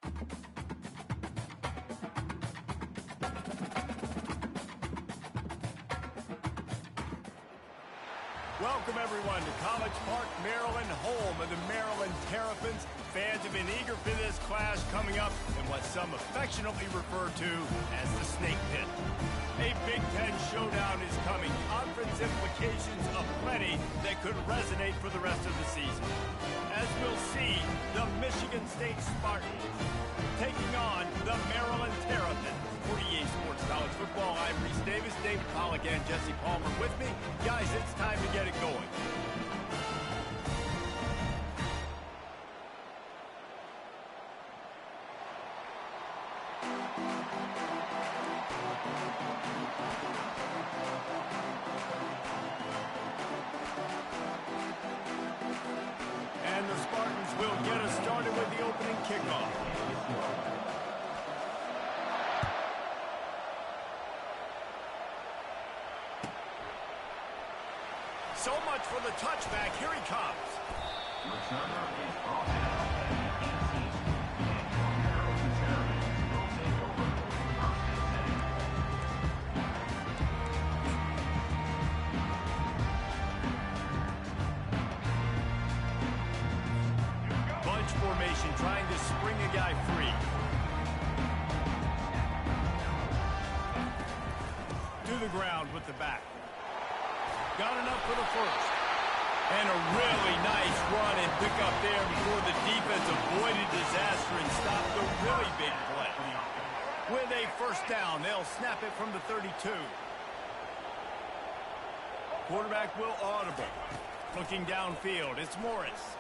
Welcome, everyone, to College Park, Maryland, home of the Maryland Terrapins. Fans have been eager for this clash coming up in what some affectionately refer to as the Snake Pit. A Big Ten showdown is coming. Conference implications aplenty that could resonate for the rest of the season. As we'll see, the Michigan State Spartans taking on the Maryland Terrapins. For EA Sports College Football, I'm Reese Davis, David Pollack, and Jesse Palmer with me. Guys, it's time to get it going. And the Spartans will get us started with the opening kickoff. So much for the touchback. Here he comes. Bunch formation, trying to spring a guy free. To the ground with the back. Got enough for the first. And a really nice run and pick up there before the defense avoided disaster and stopped a really big play. With a first down, they'll snap it from the 32. Quarterback will audible. Looking downfield, it's Morris.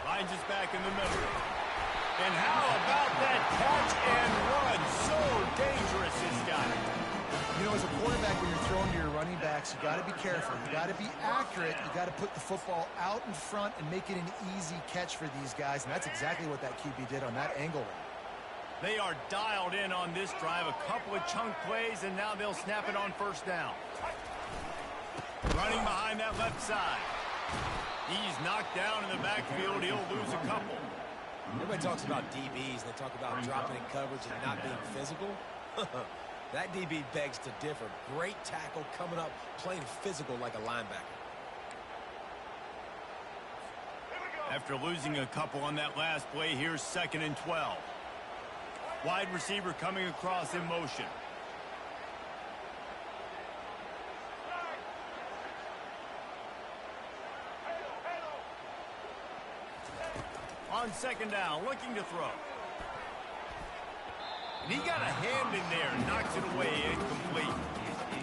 Finds us back in the middle. And how about that catch and run? So dangerous, this guy. You know, as a quarterback, when you're throwing to your running backs, you got to be careful. You got to be accurate. You got to put the football out in front and make it an easy catch for these guys. And that's exactly what that QB did on that angle. They are dialed in on this drive. A couple of chunk plays, and now they'll snap it on first down. Running behind that left side. He's knocked down in the backfield. He'll lose a couple. Everybody talks about DBs. They talk about dropping in coverage and not being physical. That DB begs to differ. Great tackle coming up, playing physical like a linebacker. After losing a couple on that last play, here's 2nd and 12. Wide receiver coming across in motion. On 2nd down, looking to throw. And he got a hand in there and knocks it away, incomplete.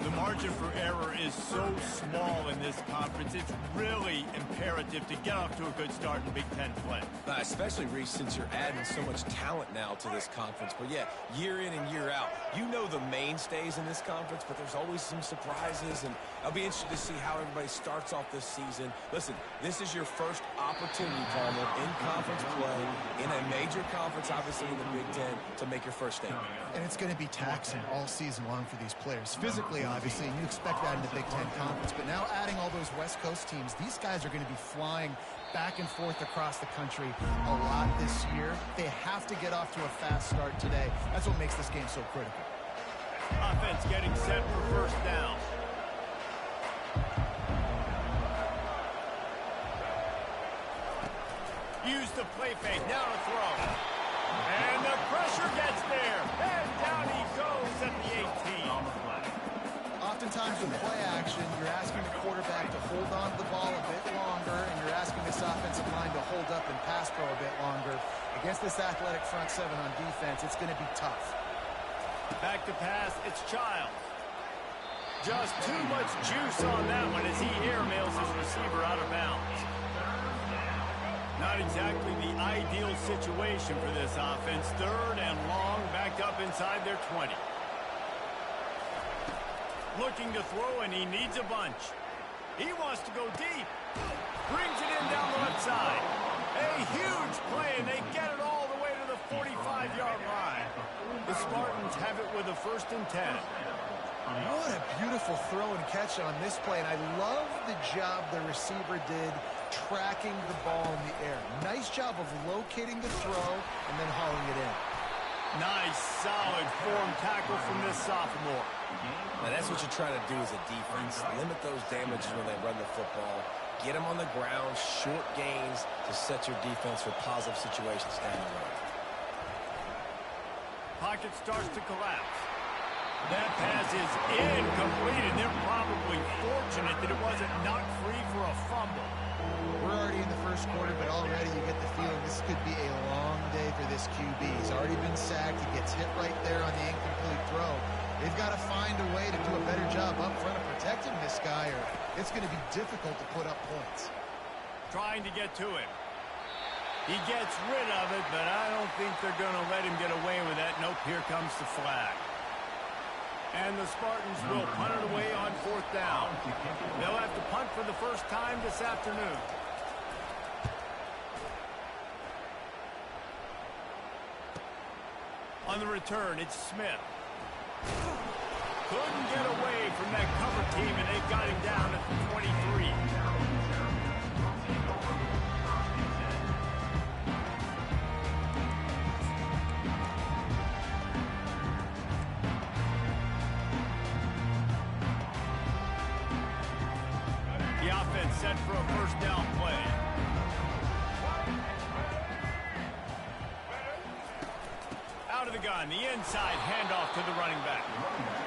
The margin for error is so small in this conference. It's really imperative to get off to a good start in Big Ten play. Especially, Reese, since you're adding so much talent now to this conference. But, yeah, year in and year out, you know the mainstays in this conference, but there's always some surprises. And I'll be interested to see how everybody starts off this season. Listen, this is your first opportunity, Palmer, in conference play, in a major conference, obviously in the Big Ten, to make your first statement. And it's going to be taxing all season long for these players. Physically, obviously, and you expect that in the Big Ten Conference. But now adding all those West Coast teams, these guys are going to be flying back and forth across the country a lot this year. They have to get off to a fast start today. That's what makes this game so critical. Offense getting set for first down. Use the play fake, now to throw. And the pressure gets there. And down he goes at the 18. Oftentimes with play action, you're asking the quarterback to hold on to the ball a bit longer, and you're asking this offensive line to hold up and pass pro a bit longer. Against this athletic front seven on defense, it's going to be tough. Back to pass, it's Childs. Just too much juice on that one as he airmails his receiver out of bounds. Not exactly the ideal situation for this offense. 3rd and long, backed up inside their 20. Looking to throw, and he needs a bunch. He wants to go deep. Brings it in down the left side. A huge play, and they get it all the way to the 45-yard line. The Spartans have it with a 1st and 10. What a beautiful throw and catch on this play, and I love the job the receiver did tracking the ball in the air. Nice job of locating the throw and then hauling it in. Nice, solid form tackle from this sophomore. Now, that's what you're trying to do as a defense. Limit those damages when they run the football. Get them on the ground, short gains to set your defense for positive situations down the road. Pocket starts to collapse. That pass is incomplete, and they're probably fortunate that it wasn't knocked free for a fumble. We're already in the first quarter, but already you get the feeling this could be a long day for this QB. He's already been sacked. He gets hit right there on the incomplete throw. They've got to find a way to do a better job up front of protecting this guy, or it's going to be difficult to put up points. Trying to get to him. He gets rid of it, but I don't think they're going to let him get away with that. Nope, here comes the flag. And the Spartans will punt it away on 4th down. They'll have to punt for the first time this afternoon. On the return, it's Smith. Couldn't get away from that cover team, and they got him down at the 23. The offense set for a first down play. Out of the gun, the inside handoff to the running back.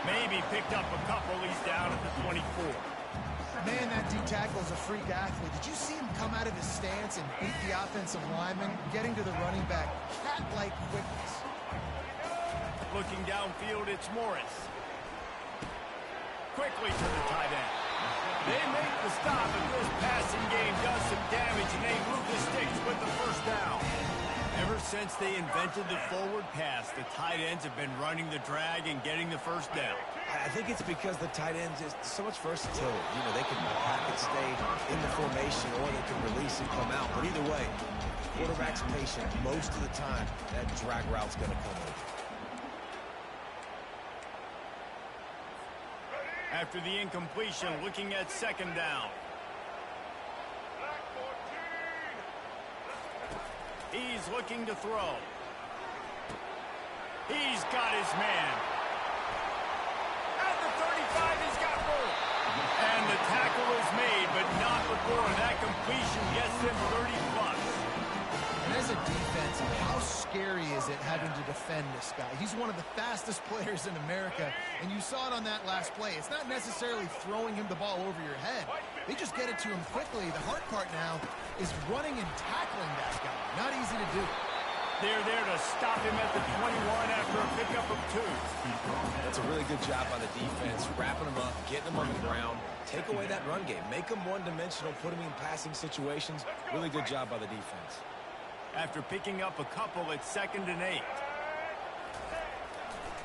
Maybe picked up a couple. He's down at the 24. Man, that D tackle is a freak athlete. Did you see him come out of his stance and beat the offensive lineman, getting to the running back? Cat-like quickness. Looking downfield, it's Morris. Quickly to the tight end. They make the stop, and this passing game does some damage, and they move the sticks with the first down. Ever since they invented the forward pass, the tight ends have been running the drag and getting the first down. I think it's because the tight ends is so much versatility. You know, they can block and stay in the formation, or they can release and come out. But either way, quarterback's patient most of the time. That drag route's going to come in. After the incompletion, looking at 2nd down. He's looking to throw. He's got his man. At the 35, he's got room. And the tackle is made, but not before that completion gets him 30+. And as a defense, how scary is it having to defend this guy? He's one of the fastest players in America, and you saw it on that last play. It's not necessarily throwing him the ball over your head. They just get it to him quickly. The hard part now is running and tackling that guy. Not easy to do. They're there to stop him at the 21 after a pickup of 2. That's a really good job by the defense, wrapping them up, getting them on the ground, take away that run game, make them one-dimensional, put them in passing situations. Really good job by the defense. After picking up a couple, it's 2nd and 8.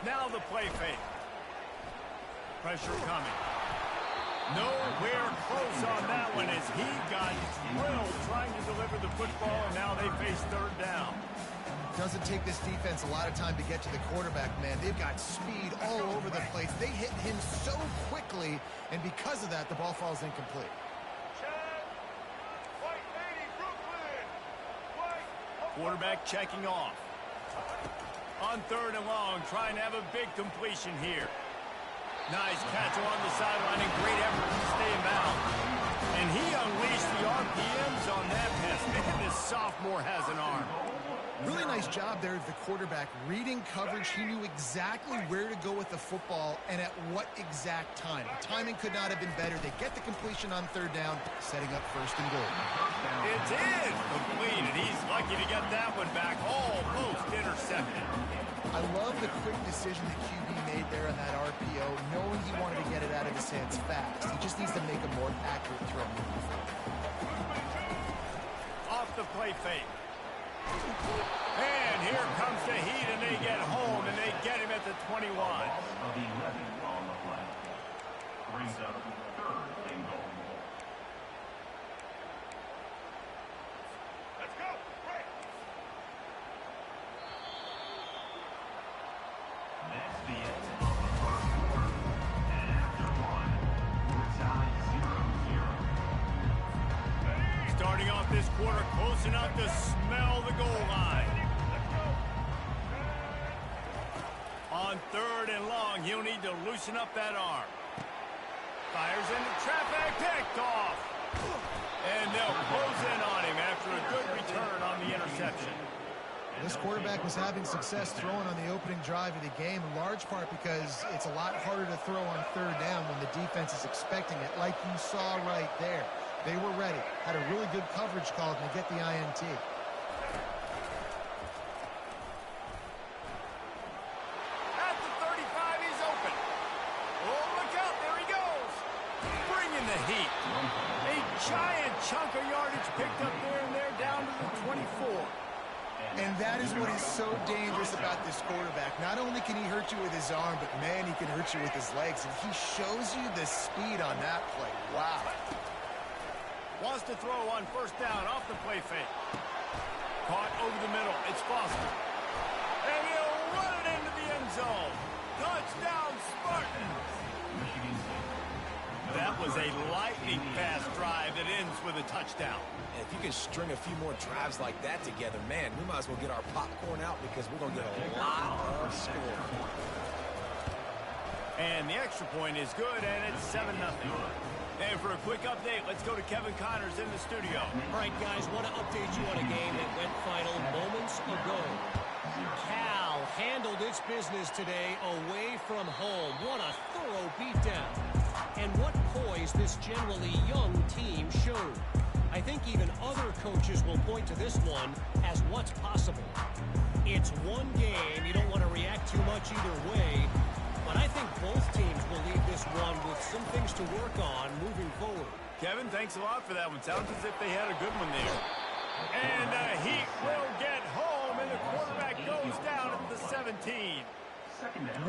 Now the play fake. Pressure coming. Nowhere close on that one as he got drilled trying to deliver the football, and now they face 3rd down. Doesn't take this defense a lot of time to get to the quarterback, man. They've got speed all over the place. They hit him so quickly, and because of that, the ball falls incomplete. Quarterback checking off. On 3rd and long, trying to have a big completion here. Nice catch along the sideline and great effort to stay in bounds. And he unleashed the RPMs on that pass. Maybe this sophomore has an arm. Really nice job there of the quarterback. Reading coverage, he knew exactly where to go with the football and at what exact time. The timing could not have been better. They get the completion on 3rd down, setting up 1st and goal. It's complete, and he's lucky to get that one back. Almost intercepted. I love the quick decision the QB made there on that RPO, knowing he wanted to get it out of his hands fast. He just needs to make a more accurate throw moving forward. Off the play fake. And here comes the heat, and they get home, and they get him at the 21. Of the 11 on the play. Brings up 3rd and goal. Let's go. Break. That's the end of the first quarter. And after one, we're tied 0-0. Starting this quarter close enough to smell the goal line. On 3rd and long, he'll need to loosen up that arm. Fires into traffic, picked off. And they'll close in on him after a good return on the interception. This quarterback was having success throwing on the opening drive of the game, in large part because it's a lot harder to throw on 3rd down when the defense is expecting it, like you saw right there. They were ready, had a really good coverage call to get the INT. At the 35, he's open. Oh, look out, there he goes. Bringing the heat. A giant chunk of yardage picked up there, and they're down to the 24. And that is what is so dangerous about this quarterback. Not only can he hurt you with his arm, but man, he can hurt you with his legs. And he shows you the speed on that play. Wow. Wants to throw on 1st down off the play fake. Caught over the middle. It's Foster. And he'll run it into the end zone. Touchdown, Spartans. That was a lightning-fast drive that ends with a touchdown. And if you can string a few more drives like that together, man, we might as well get our popcorn out because we're going to get a lot of score. And the extra point is good, and it's 7-0. And for a quick update, let's go to Kevin Connors in the studio. All right, guys, want to update you on a game that went final moments ago. Cal handled its business today away from home. What a thorough beatdown. And what poise this generally young team showed. I think even other coaches will point to this one as what's possible. It's one game. You don't want to react too much either way. But I think both teams will leave this one with some things to work on moving forward. Kevin, thanks a lot for that one. Sounds as if they had a good one there. And the Heat will get home, and the quarterback goes down at the 17.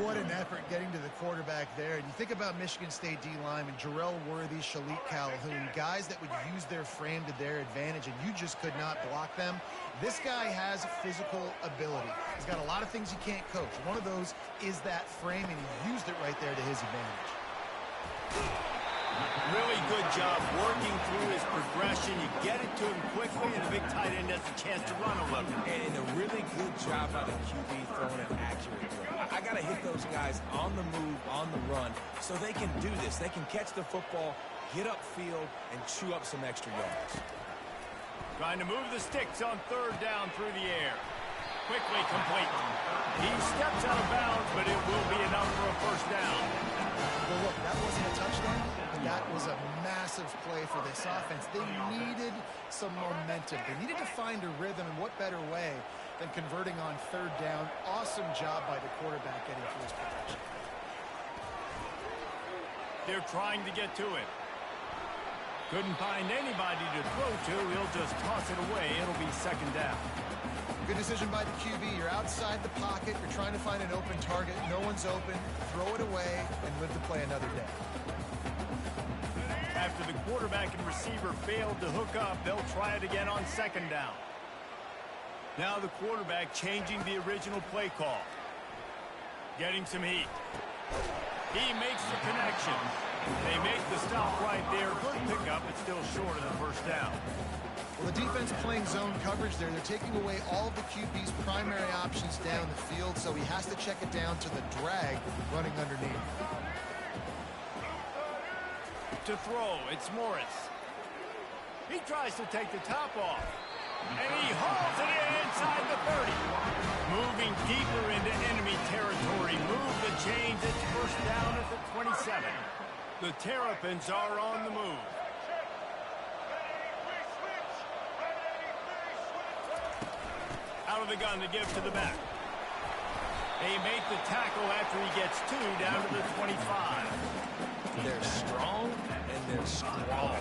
What an effort getting to the quarterback there. And you think about Michigan State D-linemen, Jarrell Worthy, Shalik Calhoun, guys that would use their frame to their advantage, and you just could not block them. This guy has physical ability. He's got a lot of things he can't coach. One of those is that frame, and he used it right there to his advantage. Really good job working through his progression. You get it to him quickly, and the big tight end has a chance to run a little. And a really good job by the QB throwing an accurate throw. I got to hit those guys on the move, on the run, so they can do this. They can catch the football, get upfield, and chew up some extra yards. Trying to move the sticks on 3rd down through the air. Quickly complete. He steps out of bounds, but it will be enough for a 1st down. Well, look, that wasn't a touchdown, but that was a massive play for this offense. They needed some momentum. They needed to find a rhythm, and what better way than converting on 3rd down. Awesome job by the quarterback getting through his protection. They're trying to get to it. Couldn't find anybody to throw to. He'll just toss it away. It'll be 2nd down. Good decision by the QB. You're outside the pocket. You're trying to find an open target. No one's open. Throw it away and live to play another day. After the quarterback and receiver failed to hook up, they'll try it again on 2nd down. Now the quarterback changing the original play call. Getting some heat. He makes the connection. They make the stop right there. Good pickup, but still short of the 1st down. Well, the defense playing zone coverage there. They're taking away all of the QB's primary options down the field, so he has to check it down to the drag running underneath. To throw, it's Morris. He tries to take the top off. And he hauls it in inside the 30. Moving deeper into enemy territory. Move the chains. It's 1st down at the 27. The Terrapins are on the move. Out of the gun to give to the back. They make the tackle after he gets 2 down to the 25. They're strong and they're strong.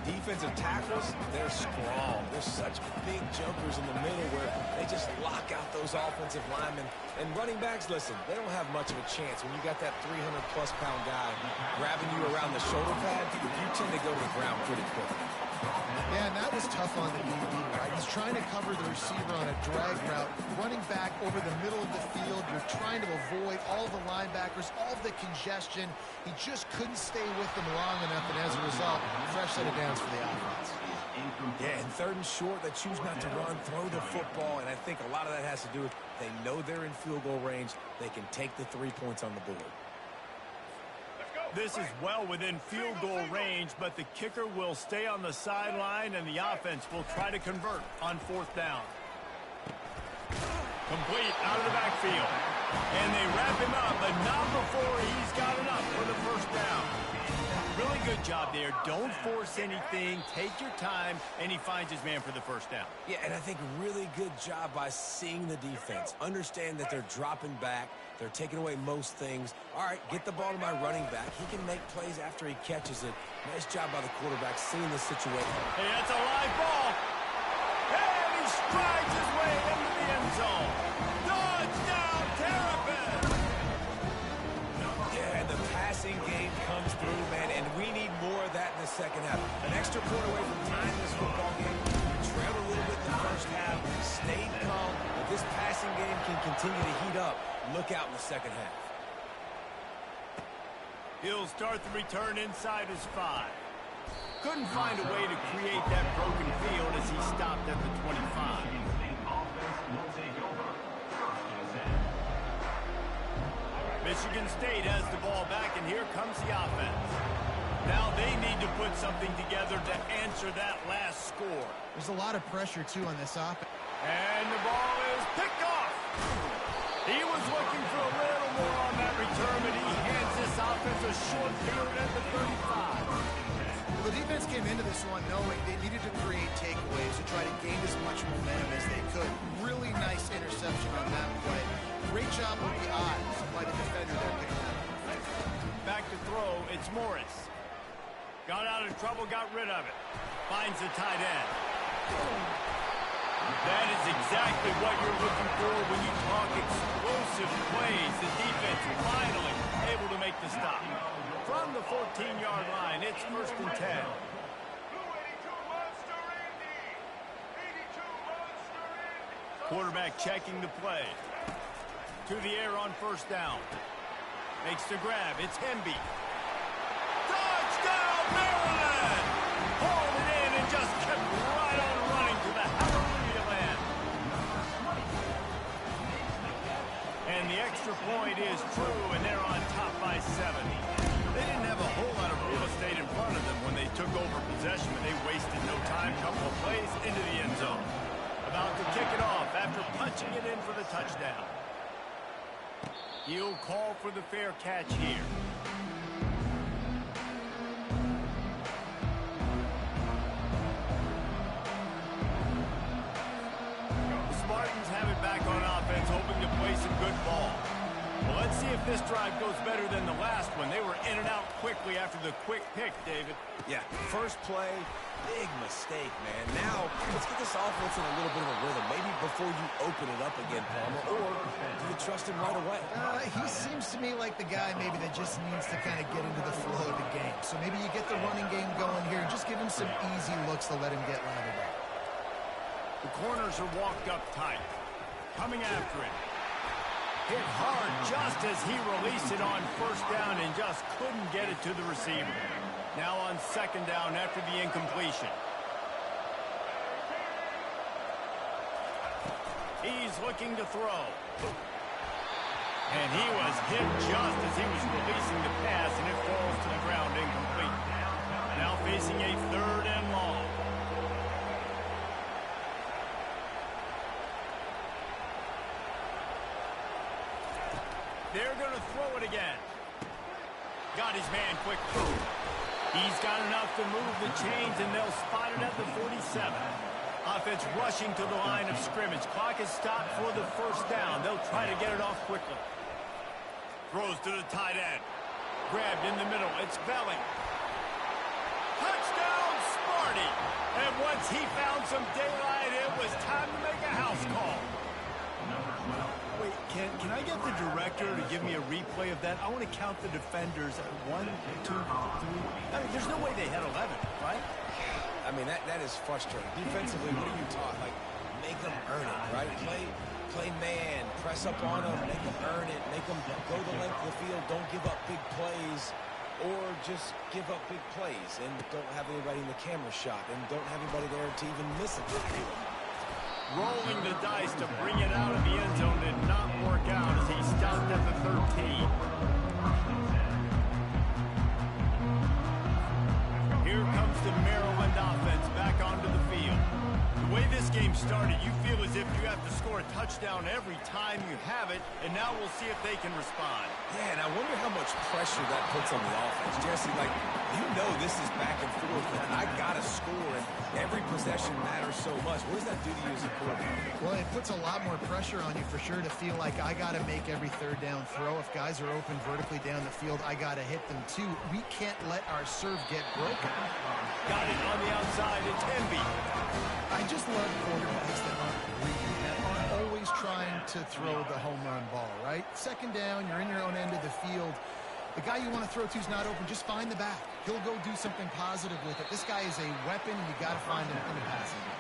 Defensive tackles, they're strong. They're such big jumpers in the middle where they just lock out those offensive linemen. And running backs, listen, they don't have much of a chance. When you got that 300-plus pound guy grabbing you around the shoulder pad, you tend to go to the ground pretty quick. Yeah, and that was tough on the DB, right? He's trying to cover the receiver on a drag route, running back over the middle of the field. You're trying to avoid all the linebackers, all the congestion. He just couldn't stay with them long enough, and as a result, fresh set of downs for the offense. Yeah, and 3rd and short, they choose not to run, throw the football, and I think a lot of that has to do with they know they're in field goal range. They can take the 3 points on the board. This is well within field goal range, but the kicker will stay on the sideline, and the offense will try to convert on 4th down. Complete out of the backfield. And they wrap him up, but not before he's got enough for the 1st down. Really good job there. Don't force anything. Take your time, and he finds his man for the 1st down. Yeah, and I think really good job by seeing the defense. Understand that they're dropping back. They're taking away most things. All right, get the ball to my running back. He can make plays after he catches it. Nice job by the quarterback seeing the situation. Hey, that's a live ball. And he strides his way into the end zone. Touchdown, Terrapins! Yeah, and the passing game comes through, man, and we need more of that in the 2nd half. An extra point away from tying this football game. We trailed a little bit in the 1st half, stayed calm, but this passing game can continue to heat up. Look out in the 2nd half. He'll start the return inside his 5. Couldn't find a way to create that broken field as he stopped at the 25. Michigan State has the ball back, and here comes the offense. Now they need to put something together to answer that last score. There's a lot of pressure, too, on this offense. And the ball is picked off. He was looking for a little more on that return, but he hands this offense a short field at the 35. Well, the defense came into this one knowing they needed to create takeaways to try to gain as much momentum as they could. Really nice interception on that play. Great job with the eyes by the defender there picking that up. Back to throw, it's Morris. Got out of trouble, got rid of it. Finds the tight end. That is exactly what you're looking for when you talk explosive plays. The defense finally able to make the stop. From the 14-yard line, it's 1st and 10. Quarterback checking the play. To the air on 1st down. Makes the grab. It's Hemby. Touchdown, Maryland! Hauled it in and just kept right on running to the hallelujah land. And the extra point is true, and they're on top by 7. They didn't have a whole lot of real estate in front of them when they took over possession, but they wasted no time. Couple of plays into the end zone. About to kick it off after punching it in for the touchdown. He'll call for the fair catch here. The Spartans have it back on offense, hoping to play some good ball. Well, let's see if this drive goes better than the last one. They were in and out quickly after the quick pick, David. Yeah, first play, big mistake, man. Now, let's get this offense in a little bit of a rhythm. Maybe before you open it up again, Palmer, or do you trust him right away? He seems to me like the guy maybe that just needs to kind of get into the flow of the game. So maybe you get the running game going here and just give him some easy looks to let him get lathered up. The corners are walked up tight. Coming after it. Hit hard just as he released it on 1st down and just couldn't get it to the receiver. Now on 2nd down after the incompletion. He's looking to throw. And he was hit just as he was releasing the pass, and it falls to the ground incomplete. Now facing a 3rd and long. They're going to throw it again. Got his man quick. He's got enough to move the chains, and they'll spot it at the 47. Offense rushing to the line of scrimmage. Clock is stopped for the 1st down. They'll try to get it off quickly. Throws to the tight end. Grabbed in the middle. It's Belling. Touchdown, Sparty. And once he found some daylight, it was time to make a house call. Wait, can I get the director to give me a replay of that? I want to count the defenders. 1, 2, 3. I mean, there's no way they had 11, right? I mean, that is frustrating. Defensively, what are you taught? Like, make them earn it, right? Play man, press up on them, make them earn it, make them go the length of the field, don't give up big plays. or just give up big plays and don't have anybody in the camera shot and don't have anybody there to even miss a tackle. Rolling the dice to bring it out of the end zone did not work out as he stopped at the 13. Here comes the Maryland offense back onto the field. The way this game started, you feel as if you have to score a touchdown every time you have it, and now we'll see if they can respond. Yeah, and I wonder how much pressure that puts on the offense. Jesse, like, you know this is back and forth, and I got to score, and every possession matters so much. What does that do to you as a quarterback? Well, it puts a lot more pressure on you for sure to feel like I got to make every third down throw. If guys are open vertically down the field, I got to hit them too. We can't let our serve get broken. Got it on the outside. It's Envy. I just love quarterbacks that aren't greedy, that aren't always trying to throw the home run ball, right? Second down, you're in your own end of the field. The guy you want to throw to is not open. Just find the back. He'll go do something positive with it. This guy is a weapon, and you got to find him in the passing game.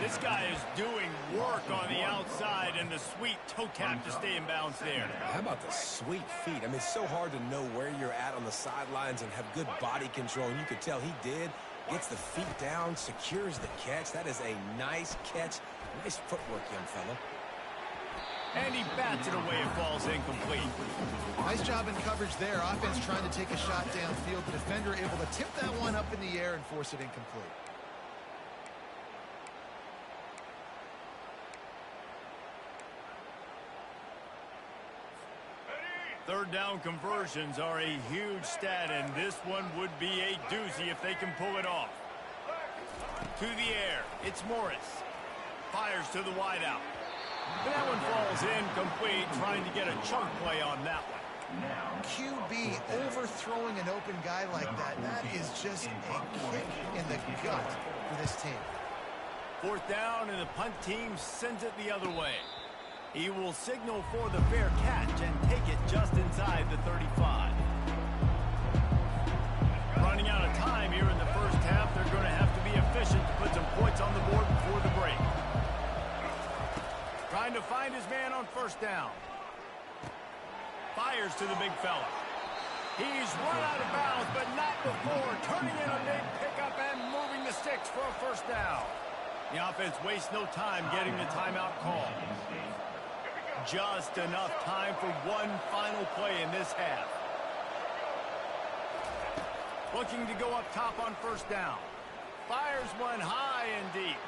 This guy is doing work on the outside, and the sweet toe tap to stay in bounds there. How about the sweet feet? I mean, it's so hard to know where you're at on the sidelines and have good body control, and you could tell he did. Gets the feet down, secures the catch. That is a nice catch. Nice footwork, young fella. And he bats it away. It falls incomplete. Nice job in coverage there. Offense trying to take a shot downfield. The defender able to tip that one up in the air and force it incomplete. Third down conversions are a huge stat, and this one would be a doozy if they can pull it off. To the air, it's Morris. Fires to the wideout. But that one falls incomplete, trying to get a chunk play on that one. QB overthrowing an open guy like that, that is just a kick in the gut for this team. Fourth down, and the punt team sends it the other way. He will signal for the fair catch and take it just inside the 35. Running out of time here in the first half. They're going to have to be efficient to put some points on the board before the break. Trying to find his man on first down. Fires to the big fella. He's run out of bounds, but not before turning in a big pickup and moving the sticks for a first down. The offense wastes no time getting the timeout call. Just enough time for one final play in this half. Looking to go up top on first down. Fires one high and deep.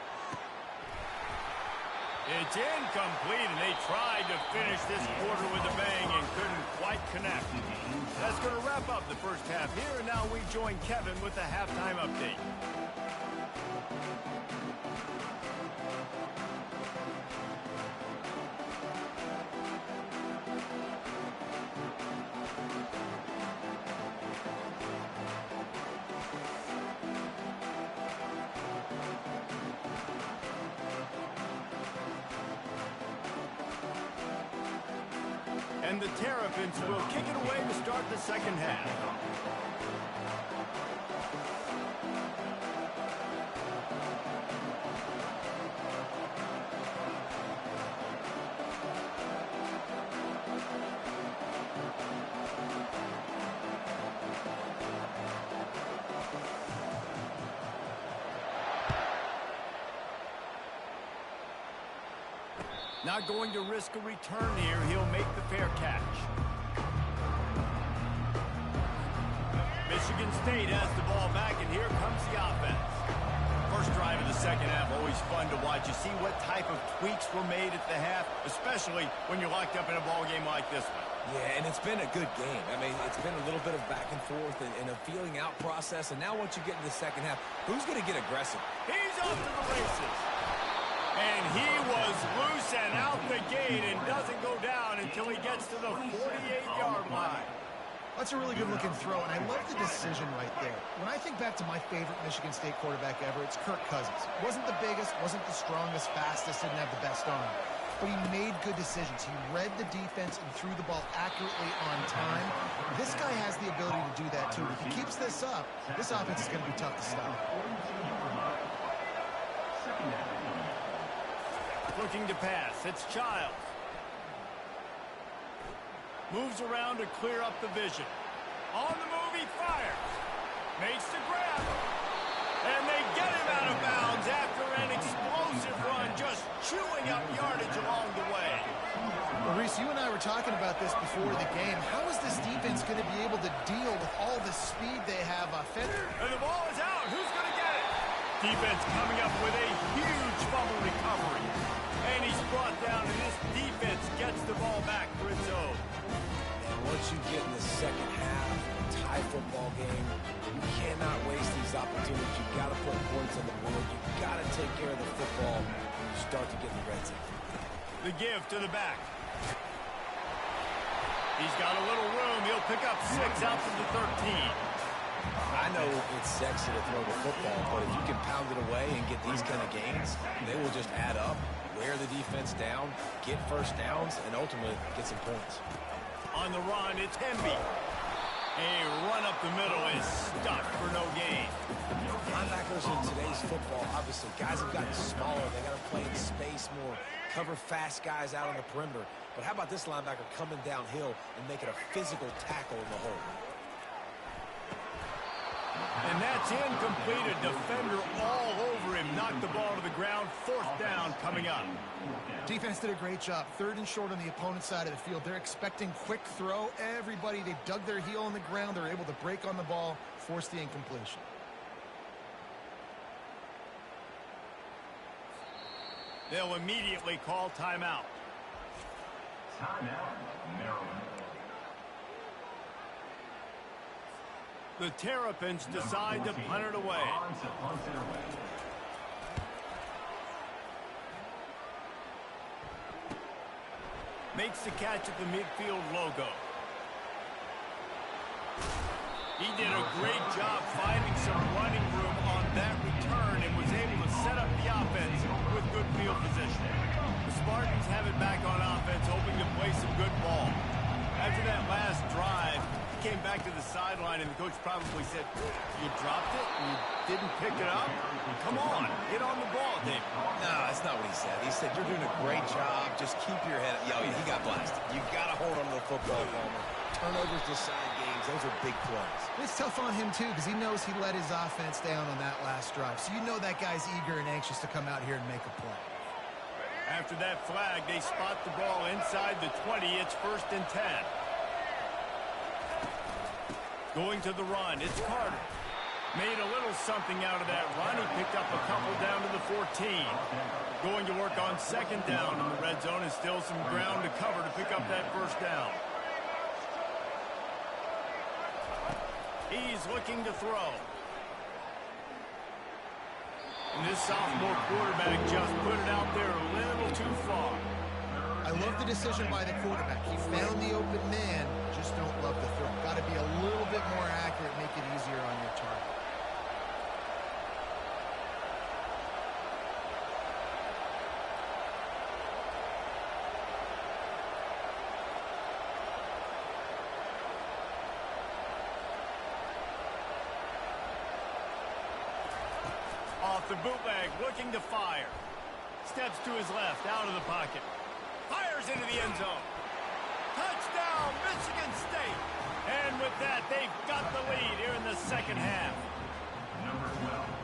It's incomplete, and they tried to finish this quarter with a bang and couldn't quite connect. That's going to wrap up the first half here, and now we join Kevin with the halftime update. And the Terrapins will kick it away to start the second half. Not going to risk a return here. He'll make the fair catch. Michigan State has the ball back, and here comes the offense. First drive of the second half, always fun to watch. You see what type of tweaks were made at the half, especially when you're locked up in a ball game like this one. Yeah, and it's been a good game. I mean, it's been a little bit of back and forth and a feeling out process. And now once you get in the second half, who's going to get aggressive? He's off to the races. And he was loose and out the gate and doesn't go down until he gets to the 48-yard line. That's a really good-looking throw, and I love the decision right there. When I think back to my favorite Michigan State quarterback ever, it's Kirk Cousins. Wasn't the biggest, wasn't the strongest, fastest, didn't have the best arm. But he made good decisions. He read the defense and threw the ball accurately on time. This guy has the ability to do that, too. If he keeps this up, this offense is going to be tough to stop. Looking to pass. It's Childs. Moves around to clear up the vision. On the move, he fires. Makes the grab. And they get him out of bounds after an explosive run, just chewing up yardage along the way. Well, Reese, you and I were talking about this before the game. How is this defense going to be able to deal with all the speed they have offensively? And the ball is out. Who's going to get it? Defense coming up with a huge fumble recovery. And he's brought down, and this defense gets the ball back for its own. And once you get in the second half, tie football game, you cannot waste these opportunities. You've got to put points on the board. You've got to take care of the football when you start to get in the red zone. The give to the back. He's got a little room. He'll pick up 6 out from the 13. I know it's sexy to throw the football, but if you can pound it away and get these kind of gains, they will just add up, wear the defense down, get first downs, and ultimately get some points. On the run, it's Hemby. A run up the middle is stuffed for no gain. Linebackers in today's football, obviously, guys have gotten smaller. They got to play in space more, cover fast guys out on the perimeter. But how about this linebacker coming downhill and making a physical tackle in the hole? And that's incomplete. A defender all over him. Knocked the ball to the ground. 4th down coming up. Defense did a great job. 3rd and short on the opponent's side of the field. They're expecting quick throw. Everybody, they dug their heel on the ground. They're able to break on the ball, force the incompletion. They'll immediately call timeout. Timeout, Maryland. The Terrapins decide to punt it away. Makes the catch at the midfield logo. He did a great job finding some running room on that return and was able to set up the offense with good field position. The Spartans have it back on offense, hoping to play some good ball. After that last drive, he came back to the sideline, and the coach probably said, "You dropped it and you didn't pick it up? Come on, get on the ball, David." No, that's not what he said. He said, "You're doing a great job. Just keep your head up." Yo, he got blasted. You got to hold on to the football, Palmer. Turnovers decide games. Those are big plays. It's tough on him, too, because he knows he let his offense down on that last drive. So you know that guy's eager and anxious to come out here and make a play. After that flag, they spot the ball inside the 20. It's 1st and 10. Going to the run, it's Carter. Made a little something out of that run. He picked up a couple down to the 14. Going to work on 2nd down in the red zone, and still some ground to cover to pick up that 1st down. He's looking to throw. And this sophomore quarterback just put it out there a little too far. I love the decision by the quarterback. He found the open man, just don't love the throw. Got to be a little bit more accurate, make it easier on your target. Off the bootleg, looking to fire. Steps to his left, out of the pocket. Fires into the end zone. Touchdown, Michigan State. And with that, they've got the lead here in the 2nd half.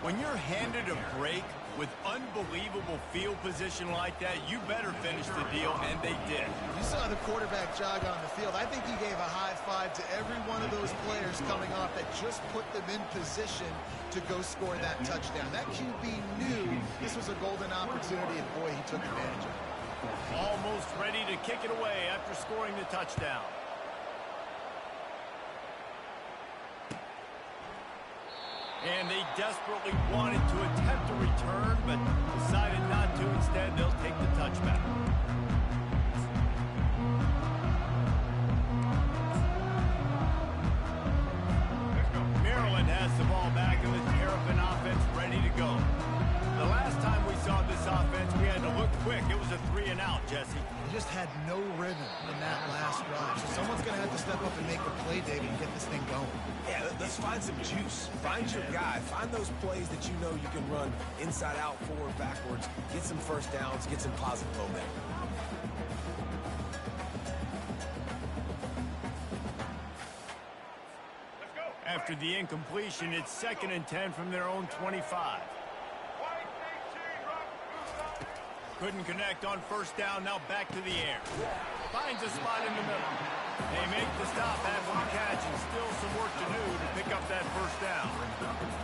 When you're handed a break with unbelievable field position like that, you better finish the deal, and they did. You saw the quarterback jog on the field. I think he gave a high five to every one of those players coming off that just put them in position to go score that touchdown. That QB knew this was a golden opportunity, and boy, he took advantage of it. Almost ready to kick it away after scoring the touchdown. And they desperately wanted to attempt a return, but decided not to. Instead, they'll take the touchback. Maryland has the ball back, and the Terrapin offense ready to go. The last time we saw this offense, we had to look quick. It was a 3-and-out, Jesse. He just had no rhythm in that last drive. So someone's going to have to step up and make a play, David, and get this thing going. Yeah, let's find some juice. Find your guy. Find those plays that you know you can run inside out, forward, backwards. Get some first downs. Get some positive momentum. After the incompletion, it's 2nd and 10 from their own 25. Couldn't connect on 1st down, now back to the air. Finds a spot in the middle. They make the stop after the catch, and still some work to do to pick up that 1st down.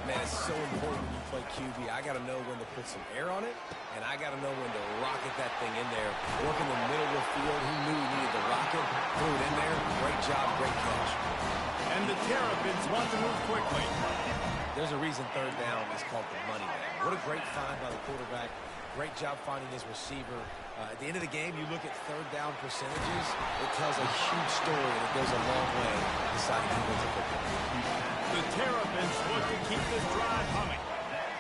Man, it's so important when you play QB. I got to know when to put some air on it, and I got to know when to rocket that thing in there. Work in the middle of the field. He knew he needed to rock it. Threw it in there. Great job, great catch. And the Terrapins want to move quickly. There's a reason 3rd down is called the money bag. What a great find by the quarterback. Great job finding his receiver. At the end of the game, you look at 3rd down percentages. It tells a huge story, and it goes a long way deciding who wins the football. The Terrapins look to keep this drive humming.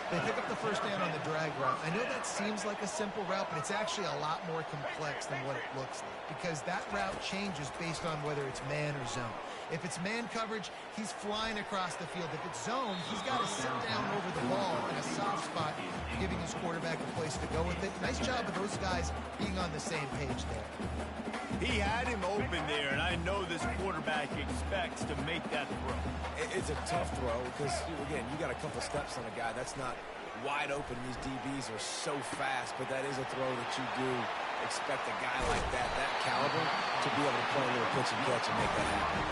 They pick up the 1st down on the drag route. I know that seems like a simple route, but it's actually a lot more complex than what it looks like, because that route changes based on whether it's man or zone. If it's man coverage, he's flying across the field. If it's zone, he's got to sit down over the ball in a soft spot, giving his quarterback a place to go with it. Nice job of those guys being on the same page there. He had him open there, and I know this quarterback expects to make that throw. It's a tough throw because, again, you got a couple steps on a guy. That's not wide open. These DBs are so fast, but that is a throw that you do expect a guy like that caliber, to be able to play a little pitch and catch and make that happen.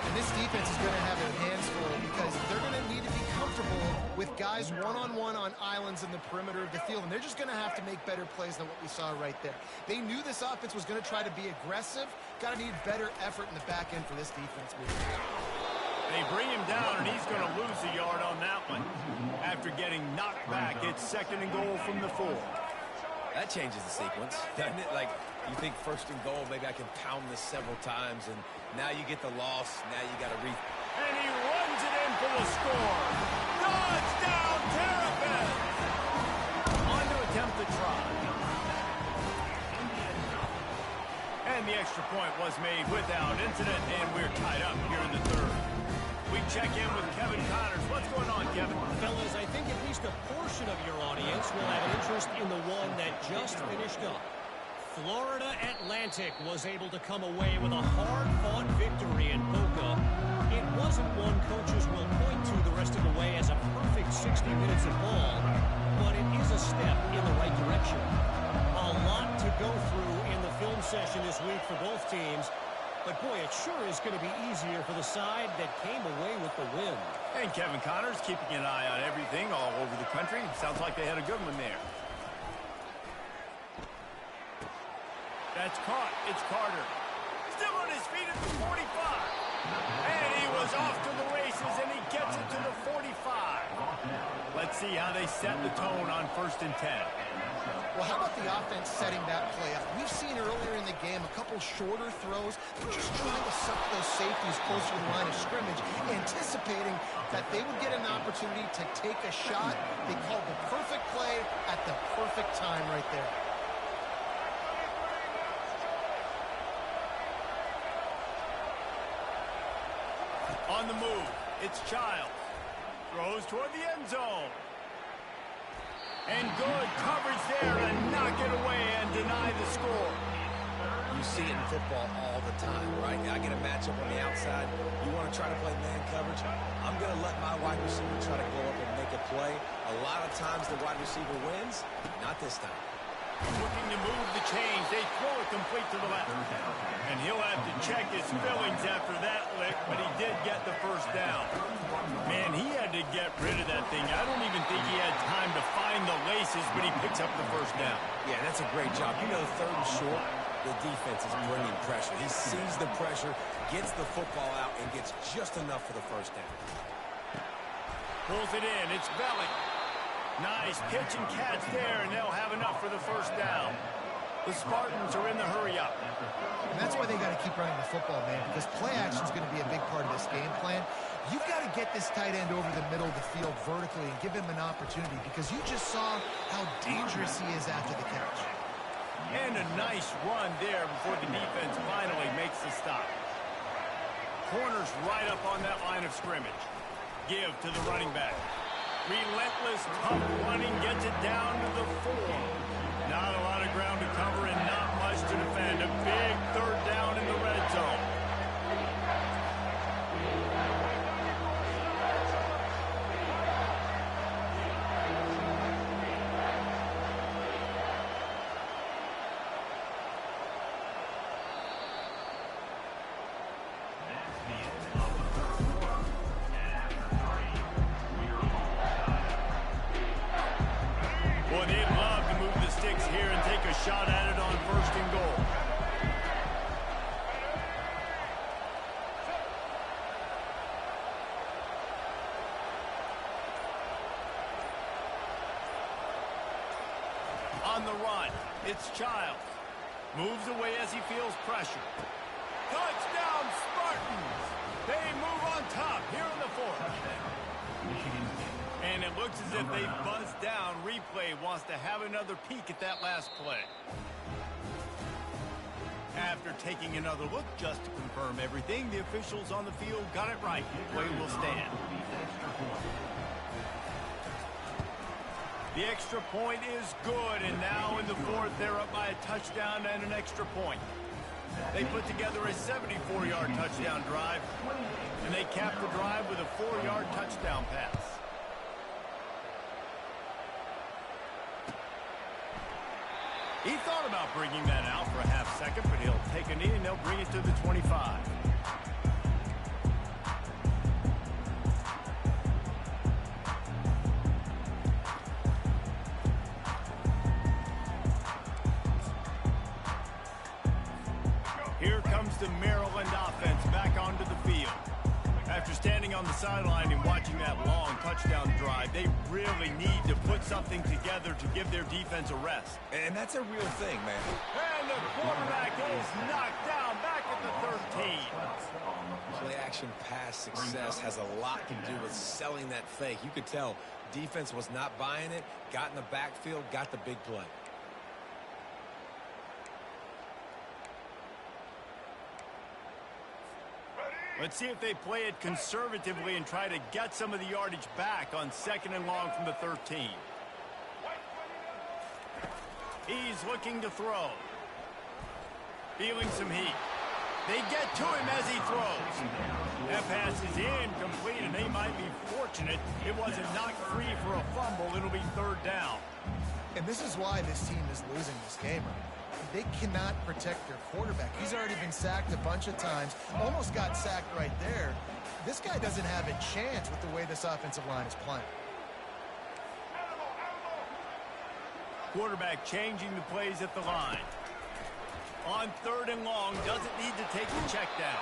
And this defense is going to have their hands full because they're going to need to be comfortable with guys one-on-one on islands in the perimeter of the field, and they're just going to have to make better plays than what we saw right there. They knew this offense was going to try to be aggressive. Got to need better effort in the back end for this defense. They bring him down, and he's going to lose a yard on that one. After getting knocked back, it's 2nd and goal from the 4. That changes the sequence, doesn't it? Like, you think 1st and goal, maybe I can pound this several times, and now you get the loss. Now you got to And he runs it in for the score. Touchdown, Terrapins! On to attempt the try. And the extra point was made without incident, and we're tied up here in the 3rd. We check in with Kevin Connors. What's going on, Kevin? Fellas, I think at least a portion of your audience will have an interest in the one that just finished up. Florida Atlantic was able to come away with a hard-fought victory in Boca. It wasn't one coaches will point to the rest of the way as a perfect 60 minutes of ball, but it is a step in the right direction. A lot to go through in the film session this week for both teams. But, boy, it sure is going to be easier for the side that came away with the win. And Kevin Connors keeping an eye on everything all over the country. Sounds like they had a good one there. That's caught. It's Carter. Still on his feet at the 45. And he was off to the races, and he gets it to the 45. Let's see how they set the tone on 1st and 10. Well, how about the offense setting that play up? We've seen earlier in the game a couple shorter throws. They're just trying to suck those safeties closer to the line of scrimmage, anticipating that they would get an opportunity to take a shot. They called the perfect play at the perfect time right there. On the move, it's Childs. Throws toward the end zone. And good coverage there to knock it away and deny the score. You see it in football all the time, right? I get a matchup on the outside. You want to try to play man coverage? I'm going to let my wide receiver try to go up and make a play. A lot of times the wide receiver wins. Not this time. Looking to move the chains. They throw it complete to the left. And he'll have to check his fillings after that lick, but he did get the 1st down. Man, he had to get rid of that thing. I don't even think he had time to find the laces, but he picks up the 1st down. Yeah, that's a great job. You know, 3rd and short, the defense is bringing pressure. He sees the pressure, gets the football out, and gets just enough for the 1st down. Pulls it in. It's Belly. Nice pitch and catch there, and they'll have enough for the 1st down. The Spartans are in the hurry-up. And that's why they got to keep running the football, man, because play action is going to be a big part of this game plan. You've got to get this tight end over the middle of the field vertically and give him an opportunity, because you just saw how dangerous he is after the catch. And a nice run there before the defense finally makes the stop. Corners right up on that line of scrimmage. Give to the running back. Relentless, tough running, gets it down to the 4. Not a lot of ground to cover and not much to defend. A big 3rd down in the red zone. It's Childs. Moves away as he feels pressure. Touchdown, Spartans! They move on top here in the fourth. And it looks as if they buzzed down. Replay wants to have another peek at that last play. After taking another look just to confirm everything, the officials on the field got it right. Play will stand. The extra point is good, and now in the fourth, they're up by a touchdown and an extra point. They put together a 74-yard touchdown drive, and they capped the drive with a 4-yard touchdown pass. He thought about bringing that out for a half second, but he'll take a knee and they'll bring it to the 25. Here comes the Maryland offense back onto the field. After standing on the sideline and watching that long touchdown drive, they really need to put something together to give their defense a rest. And that's a real thing, man. And the quarterback is knocked down back at the 13. Play-action pass success has a lot to do with selling that fake. You could tell defense was not buying it, got in the backfield, got the big play. Let's see if they play it conservatively and try to get some of the yardage back on 2nd and long from the 13. He's looking to throw. Feeling some heat. They get to him as he throws. That pass is incomplete, and they might be fortunate it wasn't knocked free for a fumble. It'll be 3rd down. And this is why this team is losing this game. They cannot protect their quarterback. He's already been sacked a bunch of times, almost got sacked right there. This guy doesn't have a chance with the way this offensive line is playing. Quarterback changing the plays at the line. On 3rd and long, doesn't need to take the check down.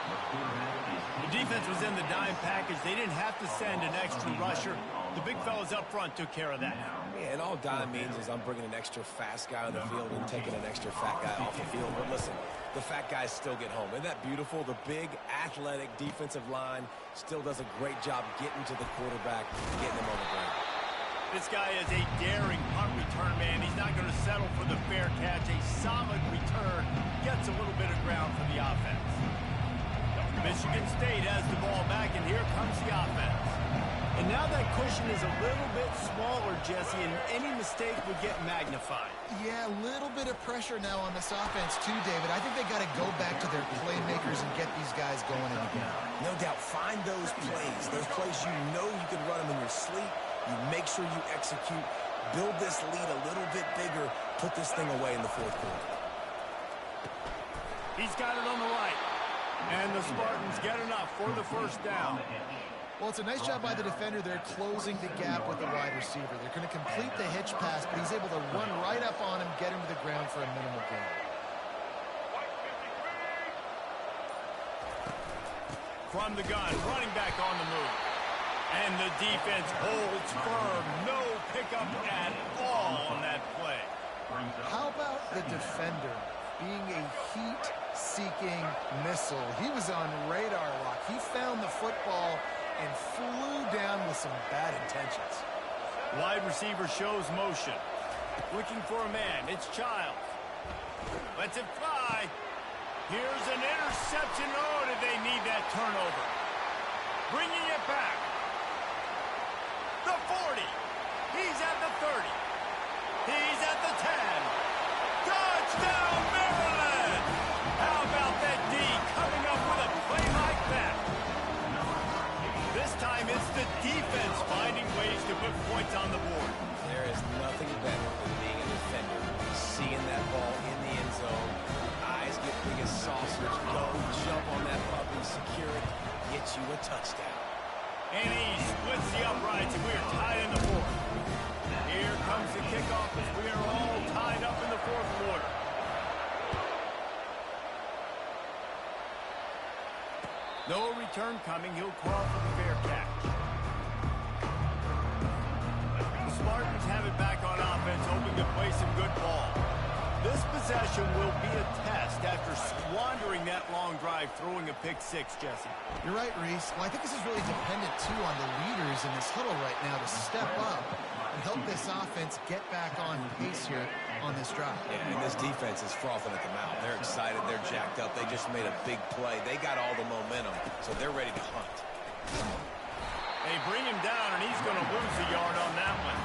The defense was in the dime package. They didn't have to send an extra rusher. The big fellas up front took care of that. Yeah, and all dime means is I'm bringing an extra fast guy on the field and taking an extra fat guy off the field. But listen, the fat guys still get home. Isn't that beautiful? The big, athletic defensive line still does a great job getting to the quarterback, getting him on the ground. This guy is a daring punt return man. He's not going to settle for the fair catch. A solid return gets a little bit of ground for the offense. Michigan State has the ball back, and here comes the offense. And now that cushion is a little bit smaller, Jesse, and any mistake would get magnified. Yeah, a little bit of pressure now on this offense too, David. I think they got to go back to their playmakers and get these guys going in the game. No doubt, find those plays you know you can run them in your sleep. You make sure you execute, build this lead a little bit bigger, put this thing away in the 4th quarter. He's got it on the right. And the Spartans get enough for the 1st down. Well, it's a nice job by the defender. They're closing the gap with the wide receiver. They're going to complete the hitch pass, but he's able to run right up on him, get him to the ground for a minimal gain. From the gun, running back on the move. And the defense holds firm. No pickup at all on that play. How about the defender being a heat-seeking missile? He was on radar lock. He found the football and flew down with some bad intentions. Wide receiver shows motion. Looking for a man. It's Childs. Lets it fly. Here's an interception. Oh, did they need that turnover? Bringing it back. The 40. He's at the 30. He's at the 10. Touchdown, Maryland! How about that D coming up with a play like that? This time it's the defense finding ways to put points on the board. There is nothing better than being a defender, seeing that ball in the end zone, eyes get big as saucers, go jump on that puppy, secure it, get you a touchdown. And he splits the uprights, and we are tied in the 4th. Here comes the kickoff as we are all tied up in the 4th quarter. No return coming. He'll call for the fair catch. The Spartans have it back on offense, hoping to play some good ball. This possession will be a test after squandering that long drive, throwing a pick six, Jesse. You're right, Reese. Well, I think this is really dependent, too, on the leaders in this huddle right now to step up and help this offense get back on pace here on this drive. Yeah, and this defense is frothing at the mouth. They're excited. They're jacked up. They just made a big play. They got all the momentum, so they're ready to hunt. They bring him down, and he's going to lose a yard on that one.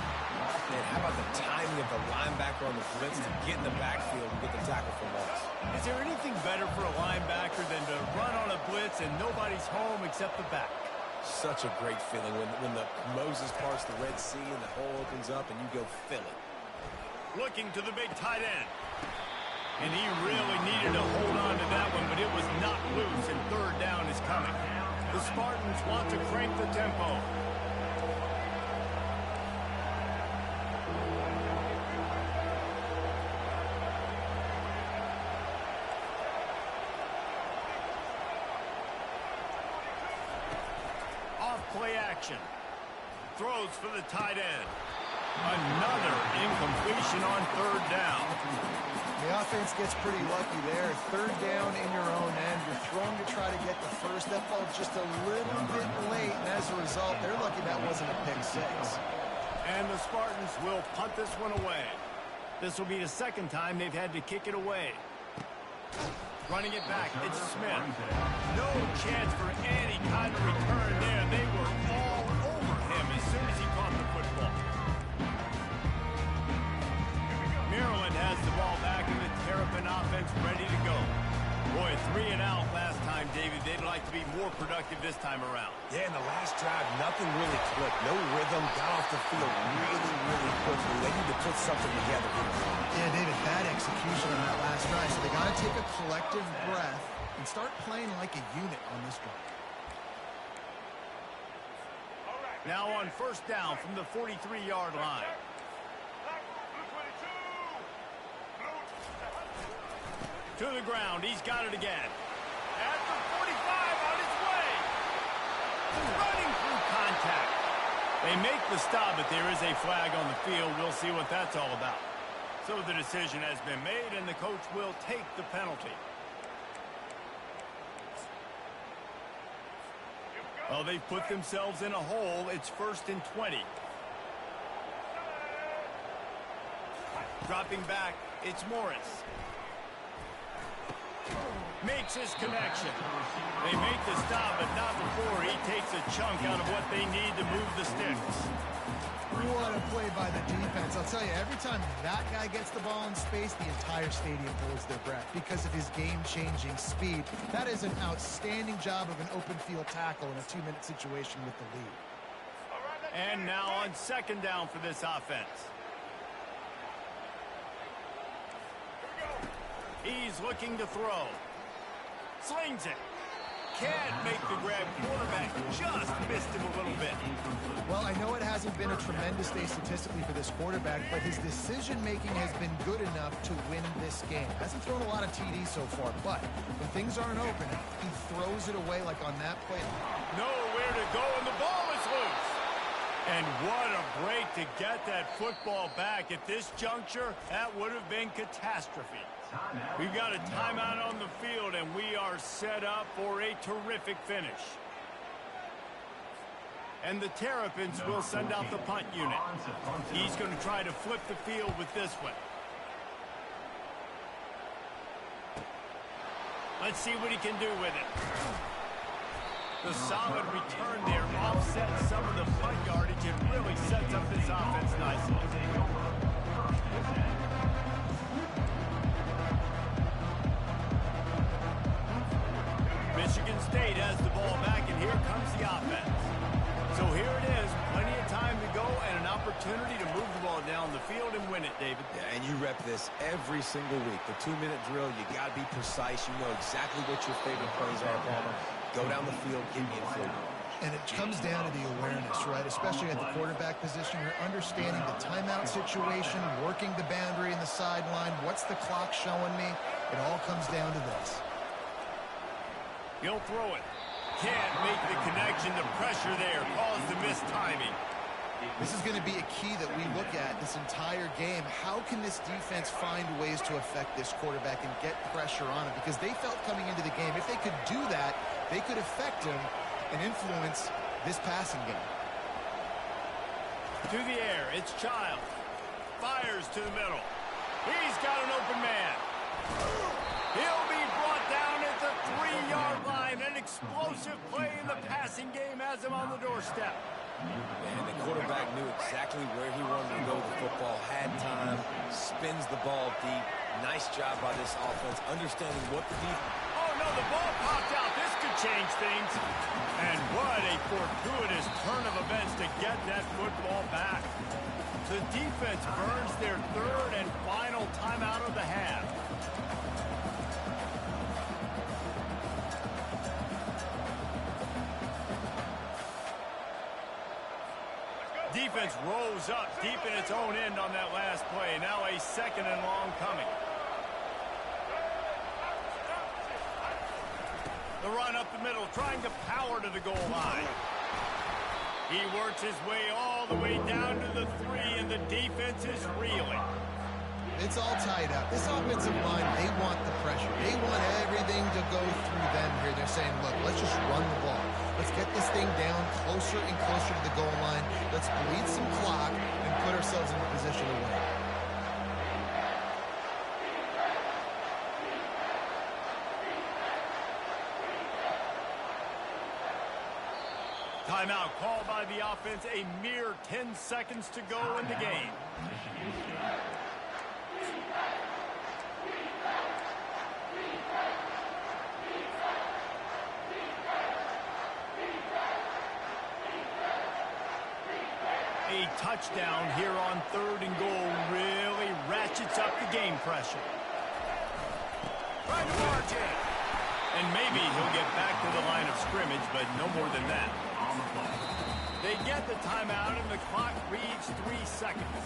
Man, how about the timing of the linebacker on the blitz to get in the backfield and get the tackle for loss? Is there anything better for a linebacker than to run on a blitz and nobody's home except the back? Such a great feeling when the Moses parts the Red Sea and the hole opens up and you go fill it. Looking to the big tight end. And he really needed to hold on to that one, but it was not loose, and third down is coming. The Spartans want to crank the tempo. Play action. Throws for the tight end. Another incompletion on third down. The offense gets pretty lucky there. Third down in your own end. You're throwing to try to get the first. That fell just a little bit late, and as a result, they're lucky that wasn't a pick six. And the Spartans will punt this one away. This will be the second time they've had to kick it away. Running it back, it's Smith. No chance for any kind of return there. They were all over him as soon as he caught the football. Maryland has the ball back in the Terrapin offense ready to go. Boy, 3 and out last time, David. They'd like to be more productive this time around. Yeah, in the last drive, nothing really clicked. No rhythm, got off the field really quickly. They need to put something together here. Yeah, David, bad execution on that last drive. So they got to take a collective breath and start playing like a unit on this drive. Now on first down from the 43-yard line. To the ground. He's got it again. At the 45 on his way. Running through contact. They make the stop, but there is a flag on the field. We'll see what that's all about. So the decision has been made, and the coach will take the penalty. Well, they've put themselves in a hole. It's 1st and 20. Dropping back, it's Morris. Makes his connection. They make the stop, but not before he takes a chunk out of what they need to move the sticks. You want to play by the defense. I'll tell you, every time that guy gets the ball in space, the entire stadium holds their breath because of his game-changing speed. That is an outstanding job of an open field tackle in a 2-minute situation with the lead. And now on second down for this offense. He's looking to throw. Slings it. Can't make the grab. Quarterback just missed him a little bit. Well, I know it hasn't been a tremendous day statistically for this quarterback, but his decision-making has been good enough to win this game. Hasn't thrown a lot of TDs so far, but when things aren't open, he throws it away like on that play. Nowhere to go, and the ball is loose. And what a break to get that football back. At this juncture, that would have been catastrophe. We've got a timeout on the field, and we are set up for a terrific finish. And the Terrapins will send out the punt unit. He's going to try to flip the field with this one. Let's see what he can do with it. The solid return there offsets some of the punt yardage and really sets up this offense nicely. Michigan State has the ball back, and here comes the offense. So here it is, plenty of time to go and an opportunity to move the ball down the field and win it, David. Yeah, and you rep this every single week. The 2-minute drill, you got to be precise. You know exactly what your favorite plays are, Palmer. Go down the field, give me a field goal. And it comes down to the awareness, right? Especially at the quarterback position. You're understanding the timeout situation, working the boundary and the sideline. What's the clock showing me? It all comes down to this. He'll throw it. Can't make the connection. The pressure there caused the missed timing. This is going to be a key that we look at this entire game. How can this defense find ways to affect this quarterback and get pressure on him? Because they felt coming into the game, if they could do that, they could affect him and influence this passing game. To the air, it's Childs. Fires to the middle. He's got an open man. He'll be brought down at the 3-yard line. An explosive play in the passing game has him on the doorstep. Man, the quarterback knew exactly where he wanted to go with the football, had time, spins the ball deep. Nice job by this offense, understanding what the defense... Oh, no, the ball popped out. This could change things. And what a fortuitous turn of events to get that football back. The defense burns their third and final timeout of the half. Defense rose up deep in its own end on that last play. Now a second and long coming. The run up the middle, trying to power to the goal line. He works his way all the way down to the 3, and the defense is reeling. It's all tied up. This offensive line, they want the pressure. They want everything to go through them here. They're saying, look, let's just run the ball. Let's get this thing down closer and closer to the goal line. Let's bleed some clock and put ourselves in a position to win. Timeout called by the offense. A mere 10 seconds to go in the game. A touchdown here on 3rd and goal really ratchets up the game pressure. Trying to march in. And maybe he'll get back to the line of scrimmage, but no more than that. They get the timeout, and the clock reads 3 seconds.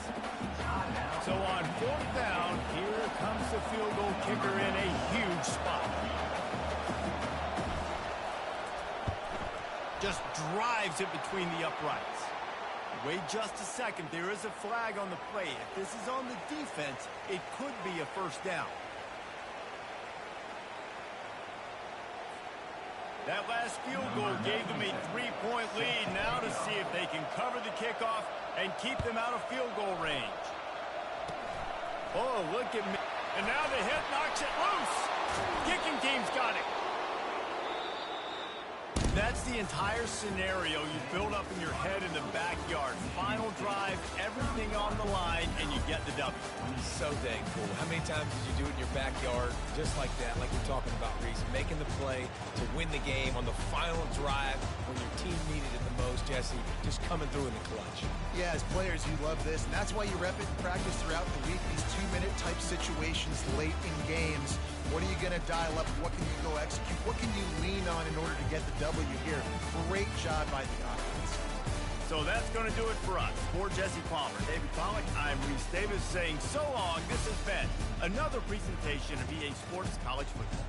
So on 4th down, here comes the field goal kicker in a huge spot. Just drives it between the uprights. Wait just a second. There is a flag on the play. If this is on the defense, it could be a first down. That last field goal gave them a 3-point lead. Now to see if they can cover the kickoff and keep them out of field goal range. Oh, look at me. And now the hit knocks it loose. Kicking team's got it. That's the entire scenario you build up in your head in the backyard. Final drive, everything on the line, and you get the W. So dang cool. How many times did you do it in your backyard just like that, like you're talking about, Reese? Making the play to win the game on the final drive when your team needed it the most, Jesse. Just coming through in the clutch. Yeah, as players, you love this, and that's why you rep it in practice throughout the week. These 2-minute type situations late in games. What are you going to dial up? What can you go execute? What can you lean on in order to get the W here? Great job by the offense. So that's going to do it for us. For Jesse Palmer, David Pollack, I'm Reese Davis saying so long. This has been another presentation of EA Sports College Football.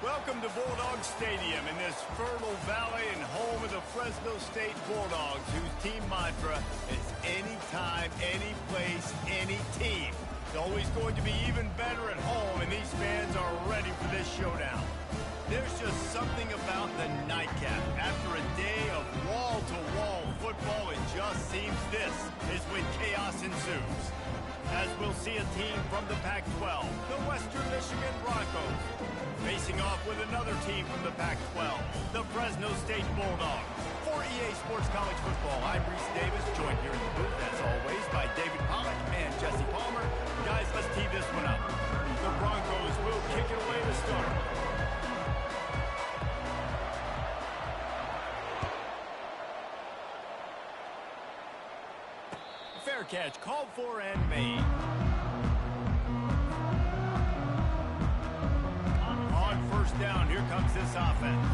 Welcome to Bulldog Stadium in this fertile valley and home of the Fresno State Bulldogs, whose team mantra is anytime, any place, any team. It's always going to be even better at home, and these fans are ready for this showdown. There's just something about the nightcap. After a day of wall-to-wall football, it just seems this is when chaos ensues. As we'll see a team from the Pac-12, the Western Michigan Broncos, facing off with another team from the Pac-12, the Fresno State Bulldogs. For EA Sports College Football, I'm Reese Davis, joined here in the booth, as always, by David Pollack and Jesse Palmer. Guys, let's tee this one up. The Broncos will kick it away to start. Fair catch, called for and made. On first down, here comes this offense.